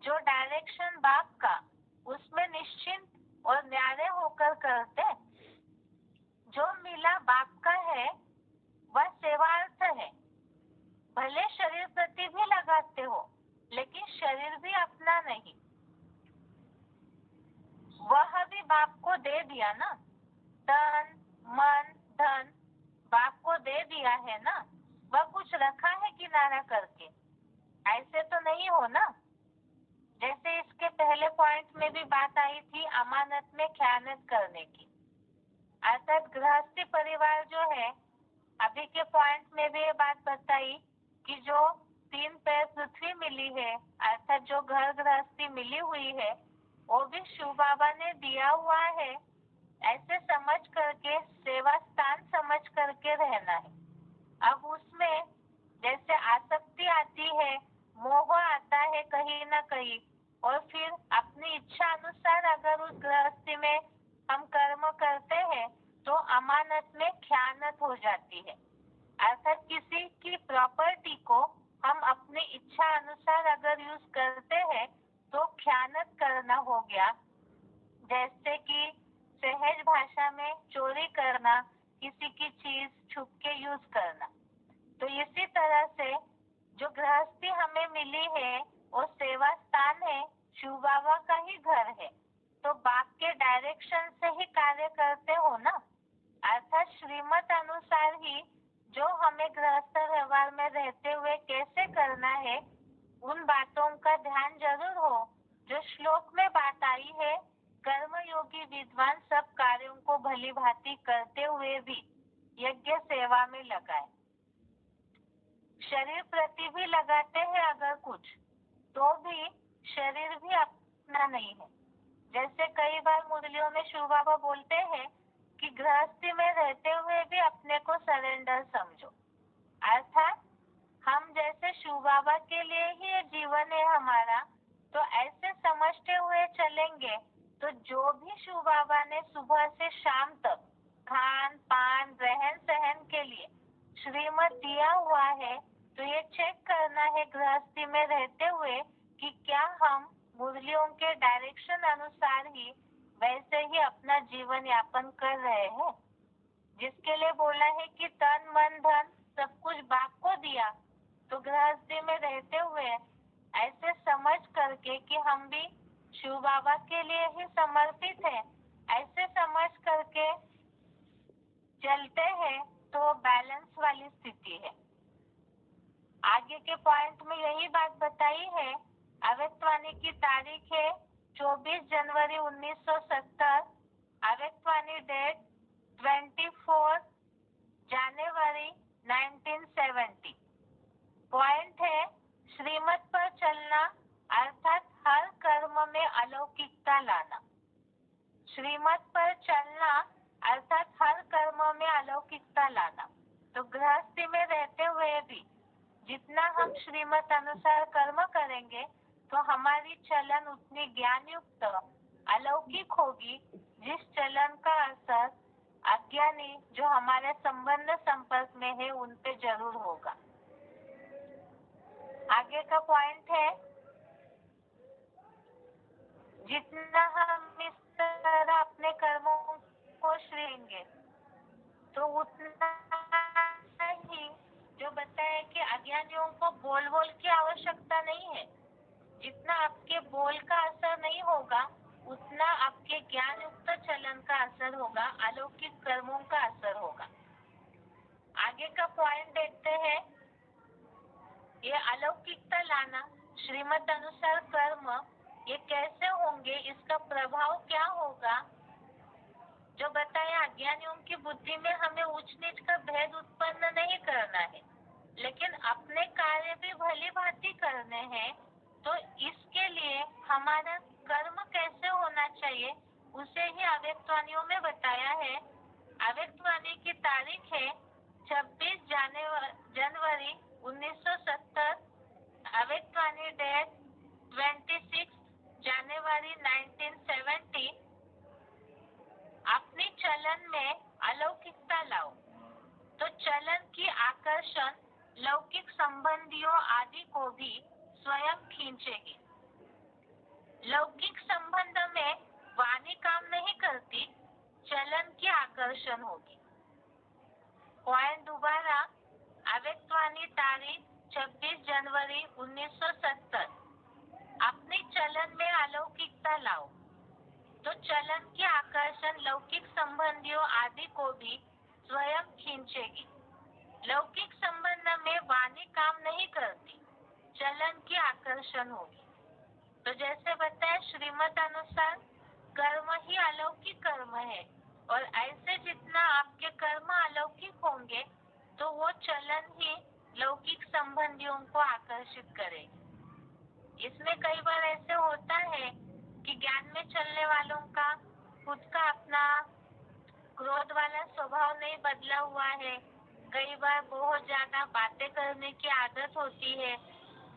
जो डायरेक्शन बाप का, उसमें निश्चिंत और न्यारे होकर करते। जो मिला बाप दे दिया ना, तन मन धन बाप को दे दिया है ना, वह कुछ रखा है किनारा करके? ऐसे तो नहीं हो ना। जैसे इसके पहले पॉइंट में भी बात आई थी अमानत में खयानत करने की, अर्थात गृहस्थी परिवार जो है, अभी के पॉइंट में भी ये बात बताई कि जो 3 पैर पृथ्वी मिली है, अर्थात जो घर गृहस्थी मिली हुई है, वो भी शिव बाबा ने दिया हुआ है, ऐसे समझ करके सेवा स्थान समझ करके रहना है। अब उसमें जैसे आसक्ति आती है, मोह आता है कहीं ना कहीं, और फिर अपनी इच्छा अनुसार अगर उस गृहस्थी में हम कर्म करते हैं तो अमानत में खयानत हो जाती है। अर्थात किसी की प्रॉपर्टी को हम अपनी इच्छा अनुसार अगर यूज करते हैं तो खयानत करना हो गया। जैसे कि सहज भाषा में चोरी करना, किसी की चीज छुप के यूज करना। तो इसी तरह से जो गृहस्थी हमें मिली है वो सेवा स्थान है, शिव बाबा का ही घर है, तो बाप के डायरेक्शन से ही कार्य करते हो ना, अर्थात श्रीमत अनुसार ही जो हमें गृहस्थ व्यवहार में रहते हुए कैसे करना है, उन बातों का ध्यान जरूर हो। जो श्लोक में बात आई है, कर्मयोगी विद्वान सब कार्यों को भली भांति करते हुए भी यज्ञ सेवा में लगाए। शरीर प्रति भी लगाते हैं अगर कुछ, तो भी शरीर भी अपना नहीं है। जैसे कई बार मुरलियों में शिव बाबा बोलते हैं कि गृहस्थी में रहते हुए भी अपने को सरेंडर समझो, अर्थात हम जैसे शिव बाबा के लिए ही ये जीवन है हमारा, तो ऐसे समझते हुए चलेंगे तो जो भी शिव बाबा ने सुबह से शाम तक खान पान रहन सहन के लिए श्रीमत दिया हुआ है, तो ये चेक करना है गृहस्थी में रहते हुए कि क्या हम मुरलियों के डायरेक्शन अनुसार ही वैसे ही अपना जीवन यापन कर रहे हैं। जिसके लिए बोला है कि तन मन धन सब कुछ बाप को दिया, तो गृहस्थी में रहते हुए ऐसे समझ करके कि हम भी शिव बाबा के लिए ही समर्पित है, ऐसे समझ करके चलते हैं तो बैलेंस वाली स्थिति है। आगे के पॉइंट में यही बात बताई है। अव्यक्तवाणी की तारीख है 24 जनवरी 1970, अव्यक्तवाणी डेट 24 जनवरी 1970। पॉइंट है श्रीमत पर चलना, अर्थात हर कर्म में अलौकिकता लाना। श्रीमत पर चलना अर्थात हर कर्म में अलौकिकता लाना। तो गृहस्थी में रहते हुए भी जितना हम श्रीमत अनुसार कर्म करेंगे तो हमारी चलन उतनी ज्ञान युक्त अलौकिक होगी, जिस चलन का असर अज्ञानी जो हमारे संबंध संपर्क में है उन पे जरूर होगा। आगे का पॉइंट है, जितना हम इस तरह अपने कर्मों को श्रेंगे तो उतना ही जो बताया कि अज्ञानियों को बोल बोल की आवश्यकता नहीं है। जितना आपके बोल का असर नहीं होगा उतना आपके ज्ञान युक्त चलन का असर होगा, अलौकिक कर्मों का असर होगा। आगे का पॉइंट देखते हैं, ये अलौकिकता लाना, श्रीमत अनुसार कर्म ये कैसे होंगे, इसका प्रभाव क्या होगा। जो बताया अज्ञानियों की बुद्धि में हमें ऊंच नीच का भेद उत्पन्न नहीं करना है, लेकिन अपने कार्य भी भली भांति करने हैं। तो इसके लिए हमारा कर्म कैसे होना चाहिए उसे ही अव्यक्तवाणियों में बताया है। अव्यक्तवाणी की तारीख है 26 जनवरी 1970, अव्यक्तवाणी डेट 26 जनवरी 1970। अपने चलन में अलौकिकता लाओ, तो चलन की आकर्षण लौकिक संबंधियों आदि को भी स्वयं खींचेगी। लौकिक संबंध में वाणी काम नहीं करती, चलन की आकर्षण होगी। पॉइंट दोबारा, अव्यक्तवाणी तारीख 26 जनवरी 1970। अपने चलन में अलौकिकता लाओ, तो चलन की आकर्षण लौकिक संबंधियों आदि को भी स्वयं खींचेगी। लौकिक संबंध में वाणी काम नहीं करती, चलन की आकर्षण होगी। तो जैसे बताया श्रीमत अनुसार कर्म ही अलौकिक कर्म है, और ऐसे जितना आपके कर्म अलौकिक होंगे तो वो चलन ही लौकिक संबंधियों को आकर्षित करेगी। इसमें कई बार ऐसे होता है कि ज्ञान में चलने वालों का खुद का अपना क्रोध वाला स्वभाव नहीं बदला हुआ है। कई बार बहुत ज्यादा बातें करने की आदत होती है।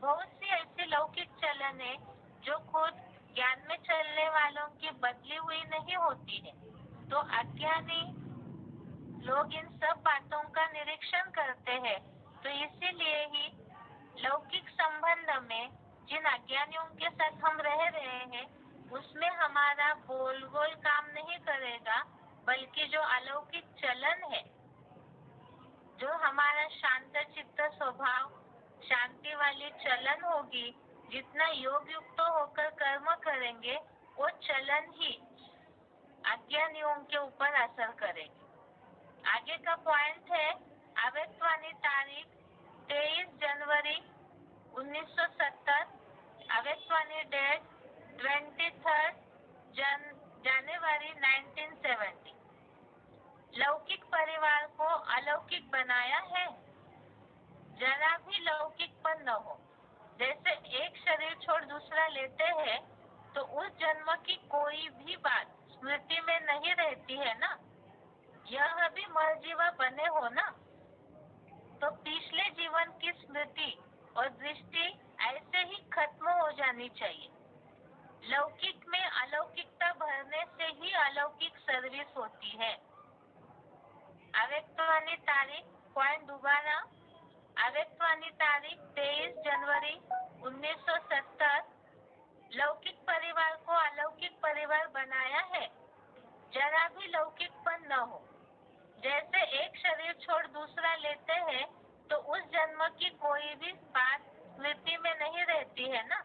बहुत सी ऐसी लौकिक चलन है जो खुद ज्ञान में चलने वालों की बदली हुई नहीं होती है। तो अज्ञानी लोग इन सब बातों का निरीक्षण करते हैं। तो इसीलिए ही लौकिक संबंध में जिन अज्ञानियों के साथ हम रह रहे हैं उसमें हमारा बोल काम नहीं करेगा, बल्कि जो अलौकिक चलन है, जो हमारा शांत चित्त स्वभाव, शांति वाली चलन होगी, जितना योग युक्त होकर कर्म करेंगे वो चलन ही अज्ञानियों के ऊपर असर करेगी। आगे का पॉइंट है अव्यक्तवाणी तारीख 23 जनवरी 1970, अव्यक्तवाणी डेट 23 जनवरी 1970। लौकिक परिवार को अलौकिक बनाया है, जरा भी लौकिकपन न हो। जैसे एक शरीर छोड़ दूसरा लेते हैं तो उस जन्म की कोई भी बात स्मृति में नहीं रहती है ना। यह भी मरजीवा बने हो ना, तो पिछले जीवन की स्मृति और दृष्टि ऐसे ही खत्म हो जानी चाहिए। लौकिक में अलौकिकता भरने से ही अलौकिक सर्विस होती है। अव्यक्तवाणी तारीख पॉइंट दोबारा, अव्यक्तवाणी तारीख 23 जनवरी 1970। लौकिक परिवार को अलौकिक परिवार बनाया है, जरा भी लौकिकपन न हो। जैसे एक शरीर छोड़ दूसरा लेते हैं तो उस जन्म की कोई भी बात स्मृति में नहीं रहती है ना।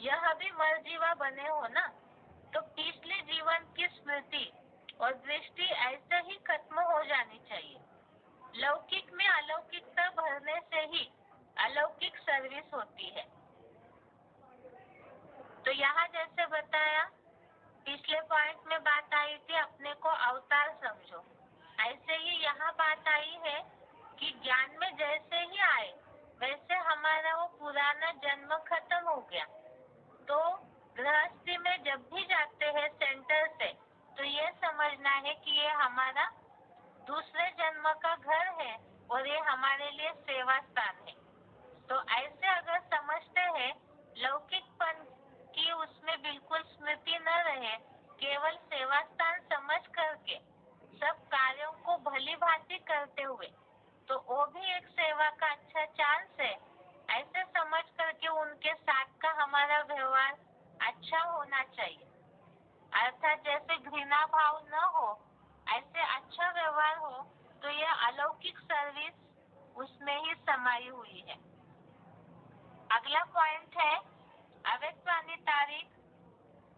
यह भी मरजीवा बने हो ना, तो पिछले जीवन की स्मृति और दृष्टि ऐसे ही खत्म हो जानी चाहिए। लौकिक में अलौकिकता भरने से ही अलौकिक सर्विस होती है। तो यहाँ जैसे बताया, पिछले पॉइंट में बात आई थी अपने को अवतार समझो। ऐसे ही यहाँ बात आई है कि ज्ञान में जैसे ही आए वैसे हमारा वो पुराना जन्म खत्म हो गया। तो गृहस्थी में जब भी जाते हैं सेंटर से, तो ये समझना है कि ये हमारा दूसरे जन्म का घर है और ये हमारे लिए सेवा स्थान है। तो ऐसे अगर समझते हैं, लौकिकपन की उसमें बिल्कुल स्मृति न रहे, केवल सेवा स्थान समझ करके सब कार्यों को भली भांति करते हुए, तो वो भी एक सेवा का अच्छा चांस है। ऐसे समझ करके उनके साथ का हमारा व्यवहार अच्छा होना चाहिए। अर्थात जैसे घृणा भाव न हो, ऐसे अच्छा व्यवहार हो, तो यह अलौकिक सर्विस उसमें ही समाई हुई है। अगला पॉइंट है अव्यक्तवाणी तारीख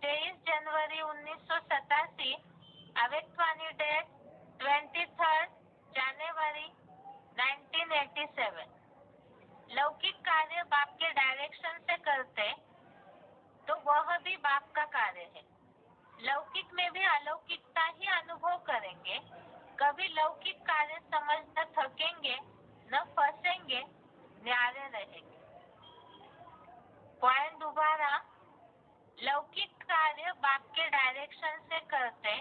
23 जनवरी 1987, अव्यक्तवाणी डेट 23 जनवरी 1987। लौकिक कार्य बाप के डायरेक्शन से करते तो वह भी बाप का कार्य है। लौकिक में भी अलौकिकता ही अनुभव करेंगे, कभी लौकिक कार्य समझ न थकेंगे, न फंसेंगे, न्यारे रहेंगे। पॉइंट दोबारा, लौकिक कार्य बाप के डायरेक्शन से करते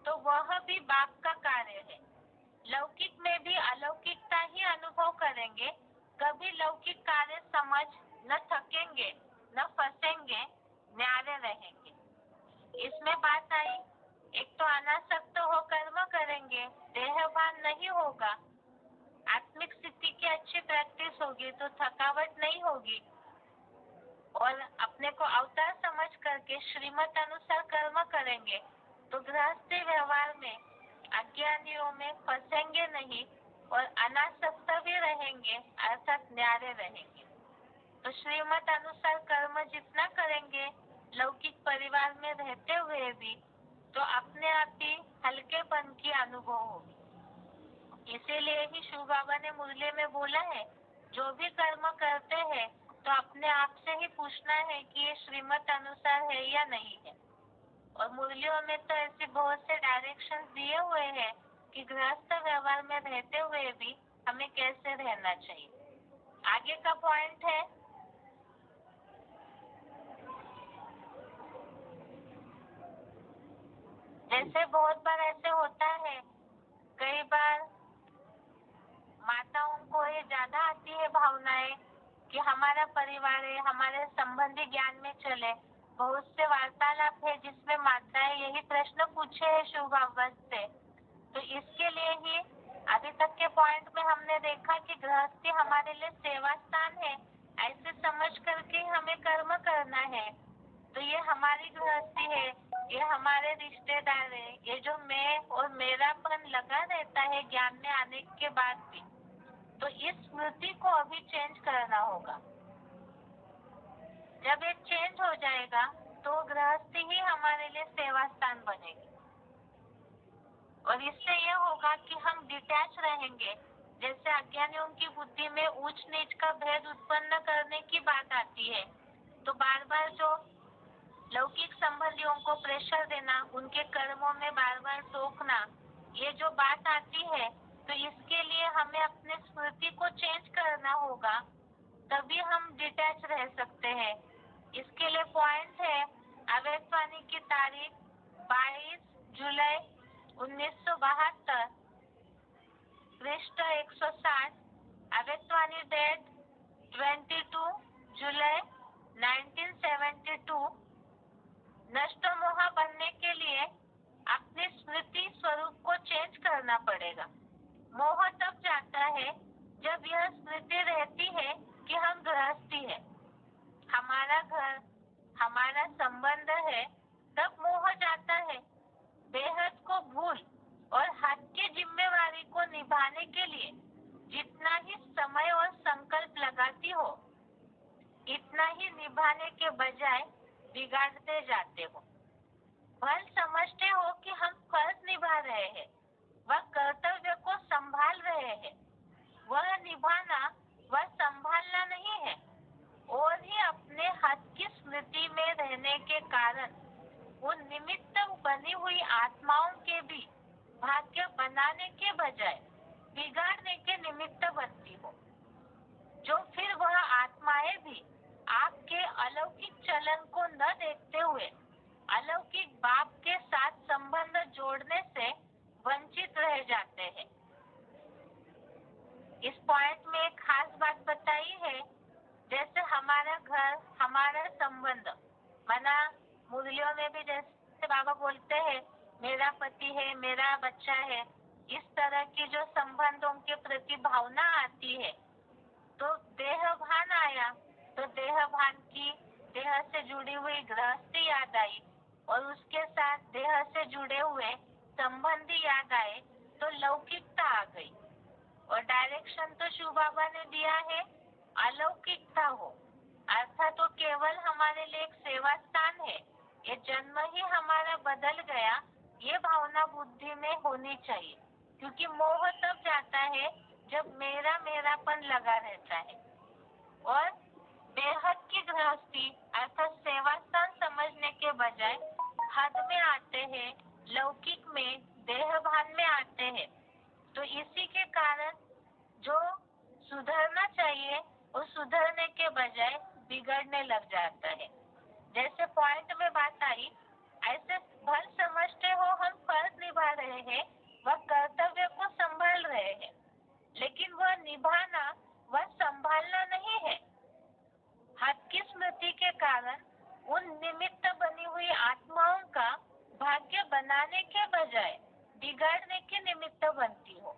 तो वह भी बाप का कार्य है। लौकिक में भी अलौकिकता ही अनुभव करेंगे, कभी लौकिक कार्य समझ न थकेंगे, न फंसेंगे, न्यारे रहेंगे। इसमें बात आई, एक तो अनासक्त हो कर्म करेंगे, देहभान नहीं होगा, आत्मिक स्थिति की अच्छी प्रैक्टिस होगी तो थकावट नहीं होगी, और अपने को अवतार समझ करके श्रीमत अनुसार कर्म करेंगे तो गृहस्थी व्यवहार में अज्ञानियों में फंसेंगे नहीं और अनासक्त भी रहेंगे, अर्थात न्यारे रहेंगे। तो श्रीमत अनुसार कर्म जितना करेंगे, लौकिक परिवार में रहते हुए भी तो अपने आप ही हल्केपन की अनुभव होगी। इसीलिए ही शिव बाबा ने मुरली में बोला है, जो भी कर्म करते हैं तो अपने आप से ही पूछना है कि ये श्रीमत अनुसार है या नहीं है। और मुरलियों में तो ऐसे बहुत से डायरेक्शंस दिए हुए हैं कि गृहस्थ व्यवहार में रहते हुए भी हमें कैसे रहना चाहिए। आगे का पॉइंट है, जैसे बहुत बार ऐसे होता है, कई बार माताओं को ये ज्यादा आती है भावनाएं कि हमारा परिवार है, हमारे संबंधी ज्ञान में चले। बहुत से वार्तालाप है जिसमें माताएं यही प्रश्न पूछे है शिव बाबा से। तो इसके लिए ही अभी तक के पॉइंट में हमने देखा कि गृहस्थी हमारे लिए सेवा स्थान है, ऐसे समझ करके हमें कर्म करना है। तो ये हमारी गृहस्थी है, ये हमारे रिश्तेदार है, ये जो मैं और मेरापन लगा रहता है ज्ञान में आने के बाद भी, तो इस स्मृति को अभी चेंज करना होगा। जब ये चेंज हो जाएगा तो गृहस्थी ही हमारे लिए सेवा स्थान बनेगी। और इससे ये होगा कि हम डिटैच रहेंगे। जैसे अज्ञानियों की बुद्धि में ऊंच नीच का भेद उत्पन्न करने की बात आती है, तो बार बार जो लौकिक संबंधियों को प्रेशर देना, उनके कर्मों में बार बार टोकना, ये जो बात आती है, तो इसके लिए हमें अपने स्मृति को चेंज करना होगा, तभी हम डिटैच रह सकते हैं। इसके लिए पॉइंट है, अवैतवाणी की तारीख 22 जुलाई 1972, पृष्ठ 160, अवैतवाणी डेट 22 जुलाई 1972। नष्ट मोह बनने के लिए अपने स्मृति स्वरूप को चेंज करना पड़ेगा। मोह तब जाता है जब यह स्मृति रहती है कि हम गृहस्थी है, हमारा घर, हमारा संबंध है, तब मोह जाता है। बेहद को भूल और हक की जिम्मेवारी को निभाने के लिए जितना ही समय और संकल्प लगाती हो, इतना ही निभाने के बजाय बिगाड़ते जाते हो। भल समझते हो कि हम फर्ज निभा रहे हैं, वह कर्तव्य को संभाल रहे हैं, वह निभाना, वह संभालना नहीं है। और ही अपने हक की स्मृति में रहने के कारण उन निमित्त बनी हुई आत्माओं के भी भाग्य बनाने के बजाय बिगाड़ने के निमित्त बनती हो, जो फिर वह आत्माएं भी आपके अलौकिक चलन को न देखते हुए अलौकिक बाप के साथ संबंध जोड़ने से वंचित रह जाते हैं। इस पॉइंट में एक खास बात बताई है, जैसे हमारा घर, हमारा संबंध, मना मुरलियों में भी जैसे बाबा बोलते हैं, मेरा पति है, मेरा बच्चा है, इस तरह की जो संबंधों के प्रति भावना आती है, तो देह भान आया, तो देह भान की देह से जुड़ी हुई गृहस्थी याद आई, और उसके साथ देह से जुड़े हुए संबंधी याद आए, तो लौकिकता आ गई। और डायरेक्शन तो शिव बाबा ने दिया है, अलौकिकता हो, अर्थात तो केवल हमारे लिए एक सेवा स्थान है, ये जन्म ही हमारा बदल गया, ये भावना बुद्धि में होनी चाहिए। क्योंकि मोह तब जाता है जब मेरा मेरापन लगा रहता है। और बेहद की गृहस्थी अर्थात सेवा स्थान समझने के बजाय हद में आते हैं, लौकिक में, देह भान में आते हैं। तो इसी के कारण जो सुधरना चाहिए वो सुधरने के बजाय बिगड़ने लग जाता है। जैसे पॉइंट में बात आई, ऐसे भल समझते हो हम फर्ज निभा रहे हैं, वह कर्तव्य को संभाल रहे हैं, लेकिन वह निभाना, वह संभालना नहीं है। हद की स्मृति के कारण उन निमित्त बनी हुई आत्माओं का भाग्य बनाने के बजाय बिगाड़ने के निमित्त बनती हो।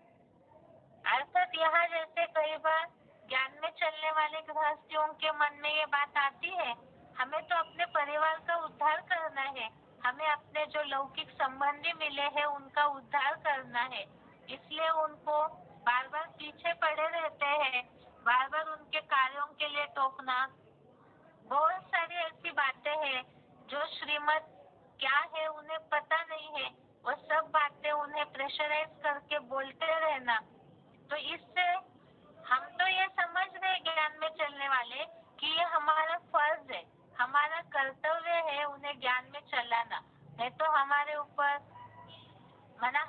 अर्थात यहाँ जैसे कई बार ज्ञान में चलने वाले गृहस्थियों के मन में ये बात आती है, हमें तो अपने परिवार का उद्धार करना है, हमें अपने जो लौकिक संबंधी मिले हैं उनका उद्धार करना है, इसलिए उनको बार बार पीछे पड़े रहते हैं, बार बार उनके कार्यों के लिए टोकना। बहुत सारी ऐसी बातें हैं जो श्रीमत क्या है उन्हें पता नहीं वो सब बातें उन्हें प्रेशराइज करके बोलते रहना, तो इससे हम तो ये समझ रहे ज्ञान में चलने वाले कि ये हमारा फर्ज है, हमारा कर्तव्य है उन्हें ज्ञान में चलाना, नहीं तो हमारे ऊपर मना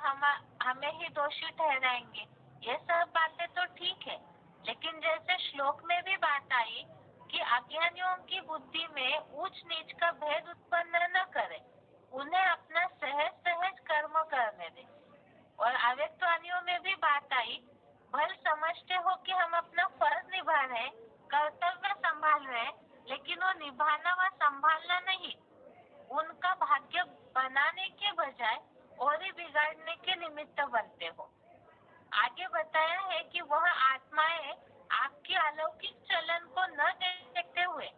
हमें ही दोषी ठहराएंगे। ये सब बातें तो ठीक है, लेकिन जैसे श्लोक में भी बात आई कि अज्ञानियों की बुद्धि में ऊंच नीच का भेद उत्पन्न न करे, उन्हें अपना सहज सहज कर्म करने दे। और अव्यक्तवादियों में भी बात आई, भल समझते हो कि हम अपना फर्ज निभा रहे हैं, कर्तव्य संभाल रहे हैं, लेकिन वो निभाना व संभालना नहीं, उनका भाग्य बनाने के बजाय और ही बिगाड़ने के निमित्त बनते हो। आगे बताया है कि वह आत्माएं आपकी अलौकिक चलन को न देखते हुए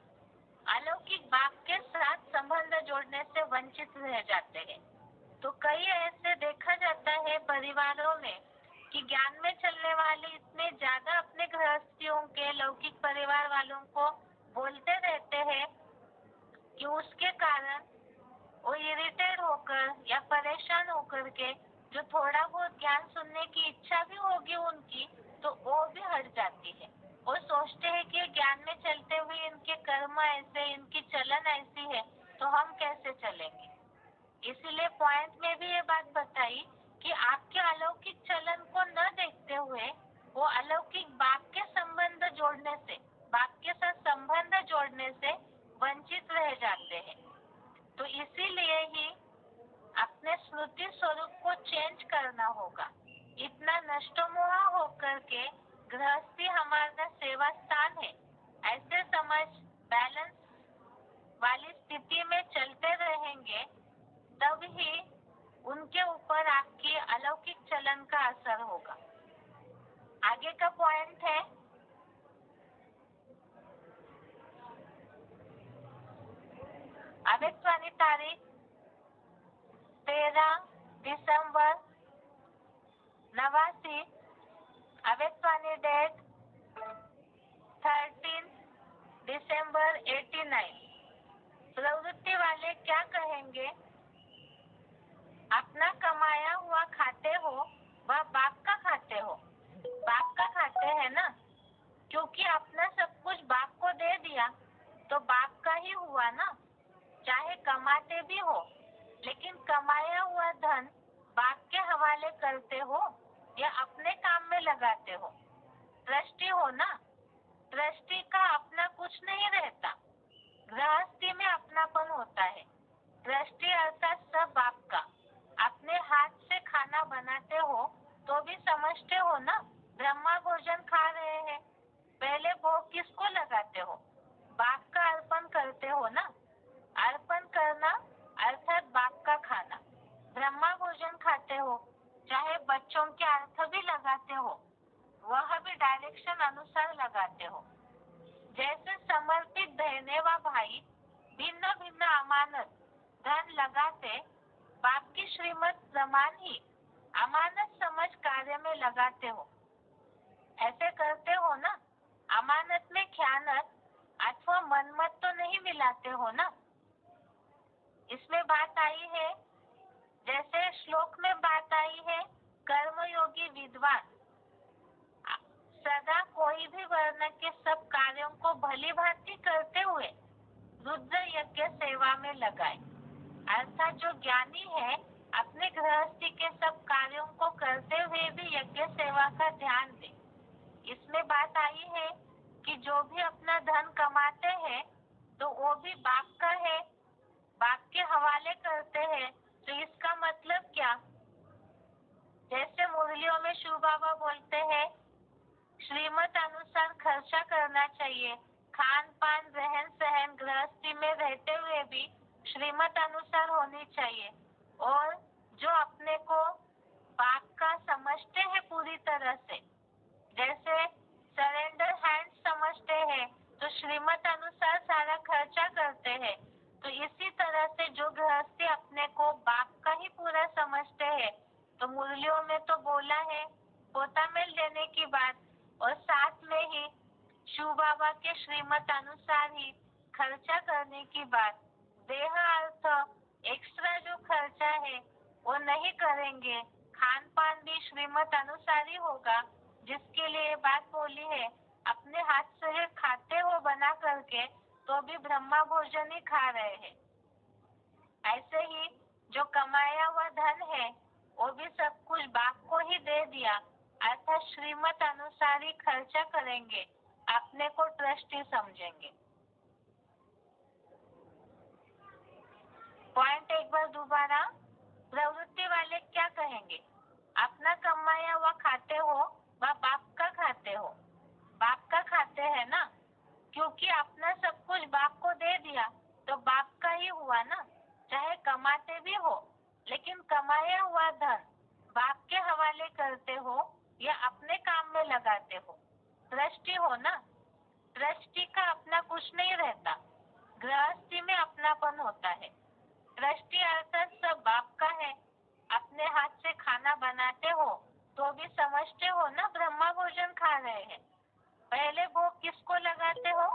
अलौकिक बाप के साथ संबंध जोड़ने से वंचित रह जाते हैं। तो कई ऐसे देखा जाता है परिवारों में कि ज्ञान में चलने वाले इतने ज्यादा अपने गृहस्थियों के लौकिक परिवार वालों को बोलते रहते हैं कि उसके कारण वो इरिटेट होकर या परेशान होकर के जो थोड़ा बहुत ज्ञान सुनने की इच्छा भी होगी उनकी, तो वो भी हट जाती है। वो सोचते हैं कि ज्ञान में चलते हुए इनके कर्म ऐसे, इनकी चलन ऐसी है, तो हम कैसे चलेंगे। इसीलिए पॉइंट में भी ये बात बताई कि आपके अलौकिक चलन को न देखते हुए वो अलौकिक बाप के संबंध जोड़ने से, बाप के साथ संबंध जोड़ने से वंचित रह जाते हैं। तो इसीलिए ही अपने स्मृति स्वरूप को चेंज करना होगा। इतना नष्टमोह होकर के गृहस्थी हमारा सेवा स्थान है, ऐसे समझ बैलेंस वाली स्थिति में चलते रहेंगे, तब ही उनके ऊपर आपकी अलौकिक चलन का असर होगा। आगे का पॉइंट है, अव्यक्तवाणी तारीख 13 दिसंबर 89, अव्यक्तवाणी डेट 13 दिसंबर 89। प्रवृत्ति वाले क्या कहेंगे, अपना कमाया हुआ खाते हो वह बाप का खाते हो, बाप का खाते हैं ना, क्योंकि अपना सब कुछ बाप को दे दिया तो बाप का ही हुआ ना। चाहे कमाते भी हो, लेकिन कमाया हुआ धन बाप के हवाले करते हो या अपने काम में लगाते हो। ट्रस्टी हो ना, ट्रस्टी का अपना कुछ नहीं रहता, गृहस्थी में अपनापन होता है। ट्रस्टी अर्थात सब बाप का। अपने हाथ से खाना बनाते हो तो भी समझते हो ना, ब्रह्मा भोजन खा रहे हैं, पहले भोग किसको लगाते हो, बाप का अर्पण करते हो ना। अर्पण करना अर्थात बाप का खाना। ब्रह्मा भोजन खाते हो, चाहे बच्चों के अर्थ भी लगाते हो, वह भी डायरेक्शन अनुसार लगाते हो। जैसे समर्पित बहने व भाई भिन्न भिन्न अमानत धन लगाते, बाप की श्रीमत समान ही अमानत समझ कार्य में लगाते हो। ऐसे करते हो ना, अमानत में ख्यानत अथवा मनमत तो नहीं मिलाते हो ना। इसमें बात आई है, जैसे श्लोक में बात आई है, कर्मयोगी विद्वान सदा कोई भी वर्ण के सब कार्यों को भली भांति करते हुए रुद्र यज्ञ सेवा में लगाए। अर्थात जो ज्ञानी है अपने गृहस्थी के सब कार्यों को करते हुए भी यज्ञ सेवा का ध्यान दे। इसमें बात आई है कि जो भी अपना धन कमाते हैं तो वो भी बाप का है, बाप के हवाले करते हैं। तो इसका मतलब क्या, जैसे मुरलियों में शिव बाबा बोलते हैं श्रीमत अनुसार खर्चा करना चाहिए, खान पान रहन सहन गृहस्थी में रहते हुए भी श्रीमत अनुसार होनी चाहिए। और जो अपने को बाप का समझते हैं पूरी तरह से, जैसे सरेंडर हैंड समझते हैं, तो श्रीमत अनुसार सारा खर्चा करते हैं। तो इसी तरह से जो गृहस्थी अपने को बाप का ही पूरा समझते हैं, तो मुरलियों में तो बोला है पोता मेल देने की बात, और साथ में ही शिव बाबा के श्रीमत अनुसार ही खर्चा करने की बात। देह अर्थ एक्स्ट्रा जो खर्चा है वो नहीं करेंगे। खान पान भी श्रीमत अनुसार ही होगा, जिसके लिए ये बात बोली है। अपने हाथ से खाते हो बना करके तो भी ब्रह्मा भोजन ही खा रहे हैं। ऐसे ही जो कमाया हुआ धन है वो भी सब कुछ बाप को ही दे दिया, अर्थात श्रीमत अनुसार ही खर्चा करेंगे, अपने को ट्रस्टी समझेंगे। पॉइंट एक बार दोबारा, प्रवृत्ति वाले क्या कहेंगे? अपना कमाया हुआ खाते हो व बाप का खाते हो। बाप का खाते हैं ना, क्योंकि अपना सब कुछ बाप को दे दिया तो बाप का ही हुआ ना। चाहे कमाते भी हो, लेकिन कमाया हुआ धन बाप के हवाले करते हो या अपने काम में लगाते हो, ट्रस्टी हो ना। ट्रस्टी का अपना कुछ नहीं रहता, गृहस्थी में अपनापन होता है। ट्रस्टी अर्थात सब बाप का है। अपने हाथ से खाना बनाते हो तो भी समझते हो ना ब्रह्मा भोजन खा रहे हैं। पहले भोग किसको लगाते हो?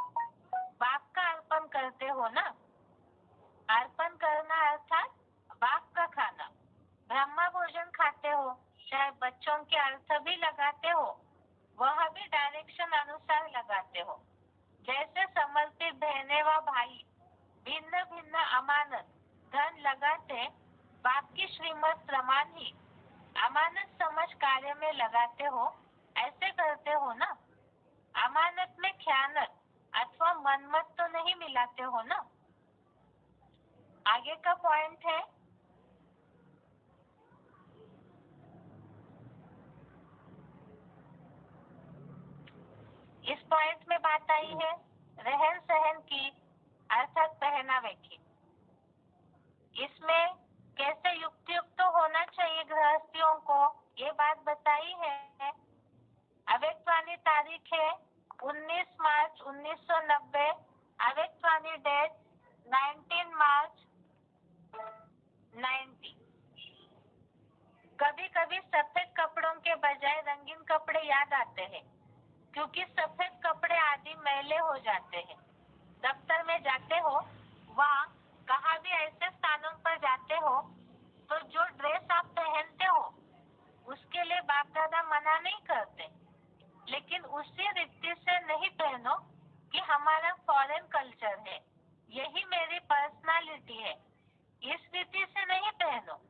बाप का अर्पण करते हो ना। अर्पण करना अर्थात बाप का खाना। ब्रह्मा भोजन खाते हो, चाहे बच्चों के अर्थ भी लगाते हो, वह भी डायरेक्शन अनुसार लगाते हो। जैसे समर्पित बहने व भाई भिन्न भिन्न अमानत धन लगाते, बाप की श्रीमत प्रमाण ही अमानत समझ कार्य में लगाते हो, ऐसे करते हो ना। अमानत में ख्यानत अथवा मनमत तो नहीं मिलाते हो ना। आगे का पॉइंट है, इस पॉइंट में बात आई है रहन सहन की, अर्थात पहनावे की। इसमें कैसे युक्त होना चाहिए गृहस्थियों को, ये बात बताई है। अव्यक्तवाणी तारीख है 19 मार्च 1990, अव्यक्तवाणी डेट 19 मार्च 90। कभी कभी सफेद कपड़ों के बजाय रंगीन कपड़े याद आते हैं, क्योंकि सफेद कपड़े आदि मैले हो जाते हैं। दफ्तर में जाते हो, वहाँ कहाँ भी ऐसे स्थानों पर जाते हो तो जो ड्रेस आप पहनते हो उसके लिए बाप दादा मना नहीं करते, लेकिन उसी रीति से नहीं पहनो कि हमारा फॉरेन कल्चर है, यही मेरी पर्सनालिटी है, इस रीति से नहीं पहनो।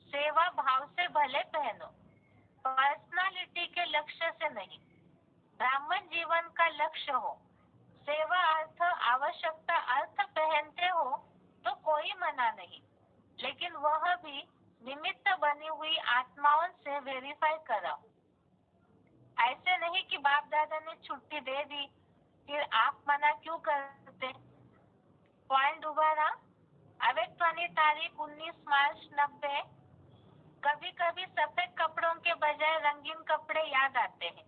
सेवा भाव से भले पहनो, पर्सनालिटी के लक्ष्य से नहीं। ब्राह्मण जीवन का लक्ष्य हो, सेवा अर्थ आवश्यकता अर्थ पहनते हो तो कोई मना नहीं, लेकिन वह भी निमित्त बनी हुई आत्माओं से वेरीफाई कराओ। ऐसे नहीं कि बाप दादा ने छुट्टी दे दी फिर आप मना क्यों करते। पॉइंट दोबारा, अव्यक्तवाणी तारीख 19 मार्च 90। कभी कभी सफेद कपड़ों के बजाय रंगीन कपड़े याद आते हैं,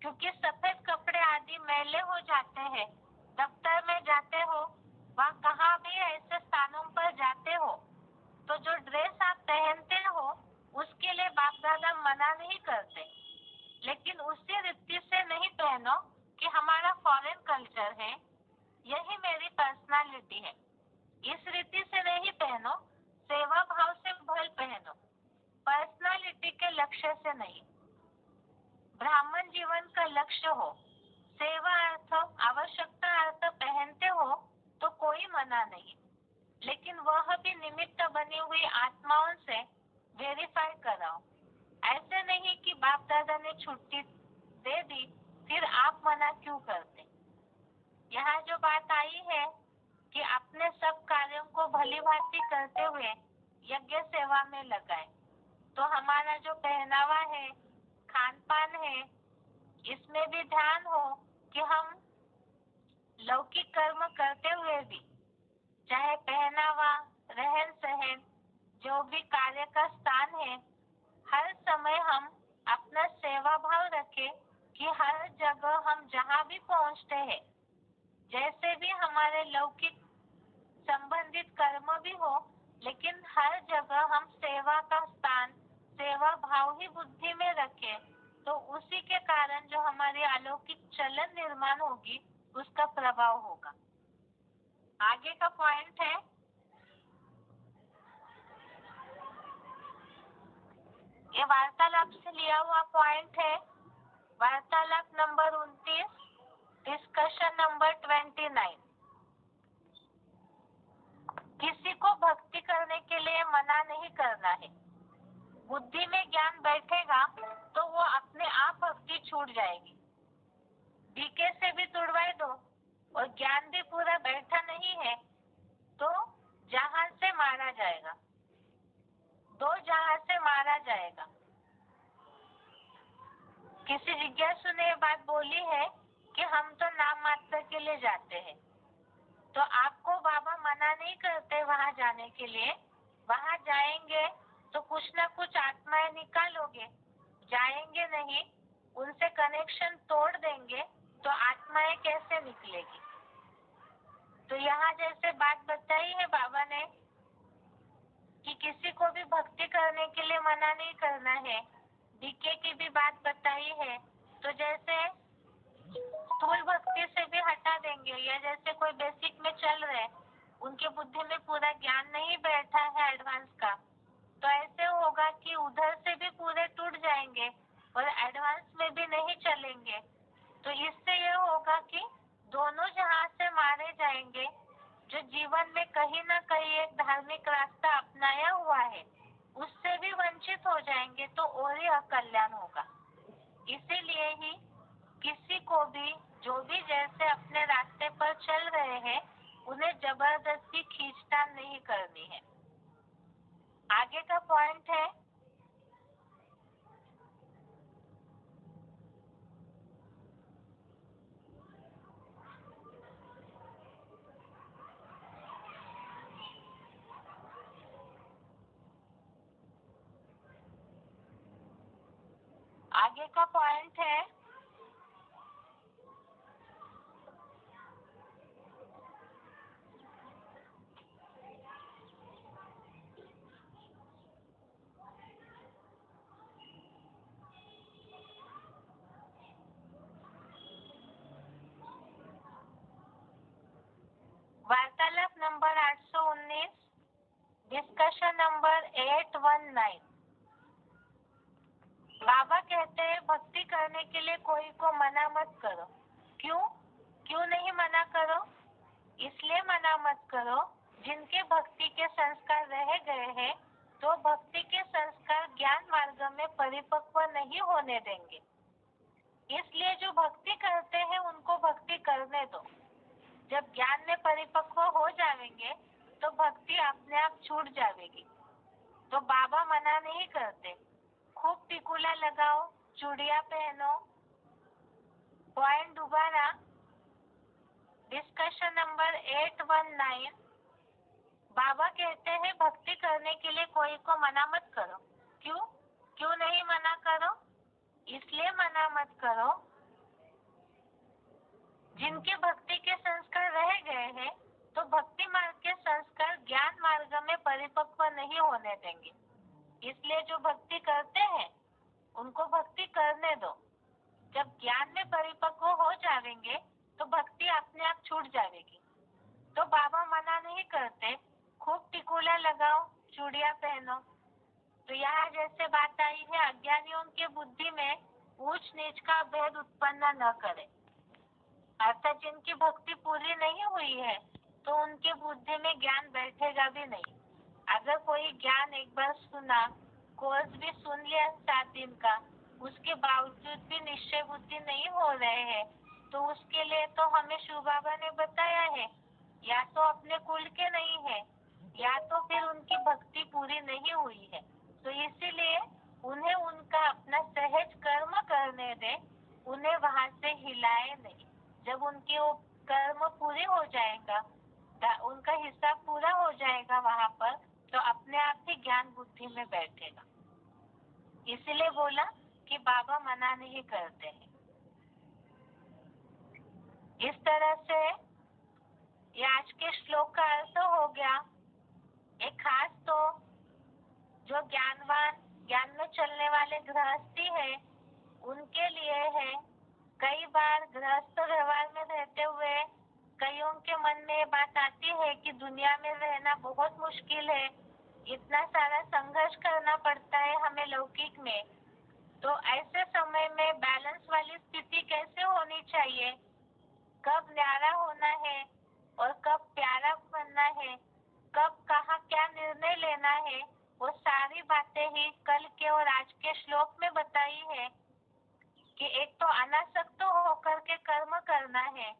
क्योंकि सफेद कपड़े आदि मैले हो जाते हैं। दफ्तर में जाते हो, वहाँ कहाँ भी ऐसे स्थानों पर जाते हो तो जो ड्रेस आप पहनते हो उसके लिए बाप दादा मना नहीं करते, लेकिन उसी रीति से नहीं पहनो कि हमारा फॉरेन कल्चर है, यही मेरी पर्सनालिटी है, इस रीति से नहीं पहनो। सेवा भाव से भल पहनो, पर्सनालिटी के लक्ष्य से नहीं। ब्राह्मण जीवन का लक्ष्य हो, सेवा अर्थ आवश्यकता अर्थ पहनते हो तो कोई मना नहीं, लेकिन वह भी निमित्त बनी हुई आत्माओं से वेरीफाई कराओ। ऐसे नहीं कि बाप दादा ने छुट्टी दे दी फिर आप मना क्यों करते। यहाँ जो बात आई है कि अपने सब कार्यों को भली भांति करते हुए यज्ञ सेवा में लगाए, तो हमारा जो पहनावा है, खान पान है, इसमें भी ध्यान हो कि हम लौकिक कर्म करते हुए भी, चाहे पहनावा, रहन सहन, जो भी कार्य का स्थान है, हर समय हम अपना सेवा भाव रखें कि हर जगह हम जहाँ भी पहुँचते हैं, जैसे भी हमारे लौकिक संबंधित कर्म भी हो, लेकिन हर जगह हम सेवा का स्थान, सेवा भाव ही बुद्धि में रखें, तो उसी के कारण जो हमारी अलौकिक चलन निर्माण होगी उसका प्रभाव होगा। आगे का पॉइंट है, ये वार्तालाप से लिया हुआ पॉइंट है। वार्तालाप नंबर 29, डिस्कशन नंबर 29। किसी को भक्ति करने के लिए मना नहीं करना है। बुद्धि में ज्ञान बैठेगा तो वो अपने आप भक्ति छूट जाएगी। डीके से भी तुड़वाए दो और ज्ञान भी पूरा बैठा नहीं है तो जहाज से मारा जाएगा, 2 जहाज से मारा जाएगा। किसी जिज्ञासु ने ये बात बोली है कि हम तो नाम मात्र के लिए जाते हैं, तो आपको बाबा मना नहीं करते वहां जाने के लिए। वहां जाएंगे तो कुछ ना कुछ आत्माएं निकालोगे, जाएंगे नहीं, उनसे कनेक्शन तोड़ देंगे तो आत्माएं कैसे निकलेगी। तो यहाँ जैसे बात बताई है बाबा ने कि किसी को भी भक्ति करने के लिए मना नहीं करना है। डीके की भी बात बताई है। तो जैसे स्थूल भक्ति से भी हटा देंगे, या जैसे कोई बेसिक में चल रहे, उनके बुद्धि में पूरा ज्ञान नहीं बैठा है एडवांस का, तो ऐसे होगा कि उधर से भी पूरे टूट जाएंगे और एडवांस में भी नहीं चलेंगे। तो इससे ये होगा कि दोनों जहां से मारे जाएंगे। जो जीवन में कहीं ना कहीं एक धार्मिक रास्ता अपनाया हुआ है उससे भी वंचित हो जाएंगे, तो और ही अकल्याण होगा। इसीलिए ही किसी को भी, जो भी जैसे अपने रास्ते पर चल रहे हैं, उन्हें जबरदस्ती खींचतान नहीं करनी है। आगे का पॉइंट है वार्तालाप नंबर 819, डिस्कशन नंबर 819। बाबा कहते हैं भक्ति करने के लिए कोई को मना मत करो। क्यों नहीं मना करो? इसलिए मना मत करो जिनके भक्ति के संस्कार रह गए हैं, तो भक्ति के संस्कार ज्ञान मार्ग में परिपक्व नहीं होने देंगे। इसलिए जो भक्ति करते हैं उनको भक्ति करने दो। जब ज्ञान में परिपक्व हो जाएंगे तो भक्ति अपने आप छूट जाएगी। तो बाबा मना नहीं करते। खूब टिकुला लगाओ, चूड़िया पहनो। पॉइंट दोबारा, डिस्कशन नंबर 819। बाबा कहते हैं भक्ति करने के लिए कोई को मना मत करो। क्यों नहीं मना करो? इसलिए मना मत करो जिनके भक्ति के संस्कार रह गए हैं, तो भक्ति मार्ग के संस्कार ज्ञान मार्ग में परिपक्व नहीं होने देंगे। इसलिए जो भक्ति करते हैं उनको भक्ति करने दो। जब ज्ञान में परिपक्व हो जाएंगे तो भक्ति अपने आप छूट जाएगी। तो बाबा मना नहीं करते। खूब टिकुला लगाओ, चूड़िया पहनो। तो यहाँ जैसे बात आई है, अज्ञानियों के बुद्धि में ऊंच नीच का भेद उत्पन्न न करे। अर्थात जिनकी भक्ति पूरी नहीं हुई है तो उनके बुद्धि में ज्ञान बैठेगा भी नहीं। अगर कोई ज्ञान एक बार सुना, कोर्स भी सुन लिया 7 दिन का, उसके बावजूद भी निश्चय बुद्धि नहीं हो रहे हैं, तो उसके लिए तो हमें शिव बाबा ने बताया है, या तो अपने कुल के नहीं है, या तो फिर उनकी भक्ति पूरी नहीं हुई है। तो इसीलिए उन्हें उनका अपना सहज कर्म करने दे, उन्हें वहां से हिलाए नहीं। जब उनके वो कर्म पूरे हो जाएगा, उनका हिस्सा पूरा हो जाएगा वहां पर, तो अपने आप ही ज्ञान बुद्धि में बैठेगा। इसीलिए बोला कि बाबा मना नहीं करते हैं। इस तरह से ये आज के श्लोक का अर्थ हो गया। एक खास तो जो ज्ञानवान, ज्ञान में चलने वाले गृहस्थी है, उनके लिए है। कई बार गृहस्थ व्यवहार में रहते हुए कईयों के मन में ये बात आती है कि दुनिया में रहना बहुत मुश्किल है, इतना सारा संघर्ष करना पड़ता है हमें लौकिक में, तो ऐसे समय में बैलेंस वाली स्थिति कैसे होनी चाहिए, कब न्यारा होना है और कब प्यारा बनना है, कब कहाँ क्या निर्णय लेना है, वो सारी बातें ही कल के और आज के श्लोक में बताई है कि एक तो अनासक्त होकर के कर्म करना है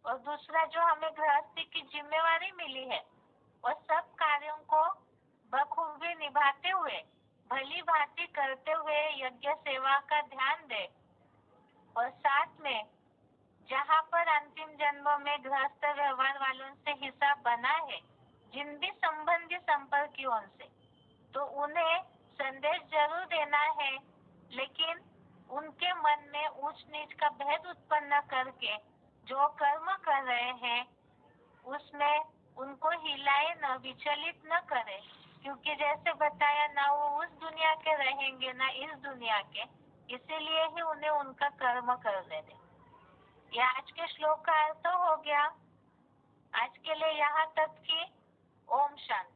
और दूसरा जो हमें गृहस्थी की जिम्मेवारी मिली है और सब कार्यों को बखूबी निभाते हुए भली भांति करते हुए यज्ञ सेवा का ध्यान दे और साथ में जहाँ पर अंतिम जन्म में गृहस्थ व्यवहार वालों से हिसाब बना है जिन भी संबंधी संपर्कियों से, तो उन्हें संदेश जरूर देना है, लेकिन उनके मन में ऊंच नीच का भेद उत्पन्न करके जो कर्म कर रहे हैं उसमें उनको हिलाए न, विचलित न करे, क्योंकि जैसे बताया ना वो उस दुनिया के रहेंगे ना इस दुनिया के, इसीलिए ही उन्हें उनका कर्म करने दें। यह आज के श्लोक का अर्थ हो गया। आज के लिए यहाँ तक कि ओम शांति।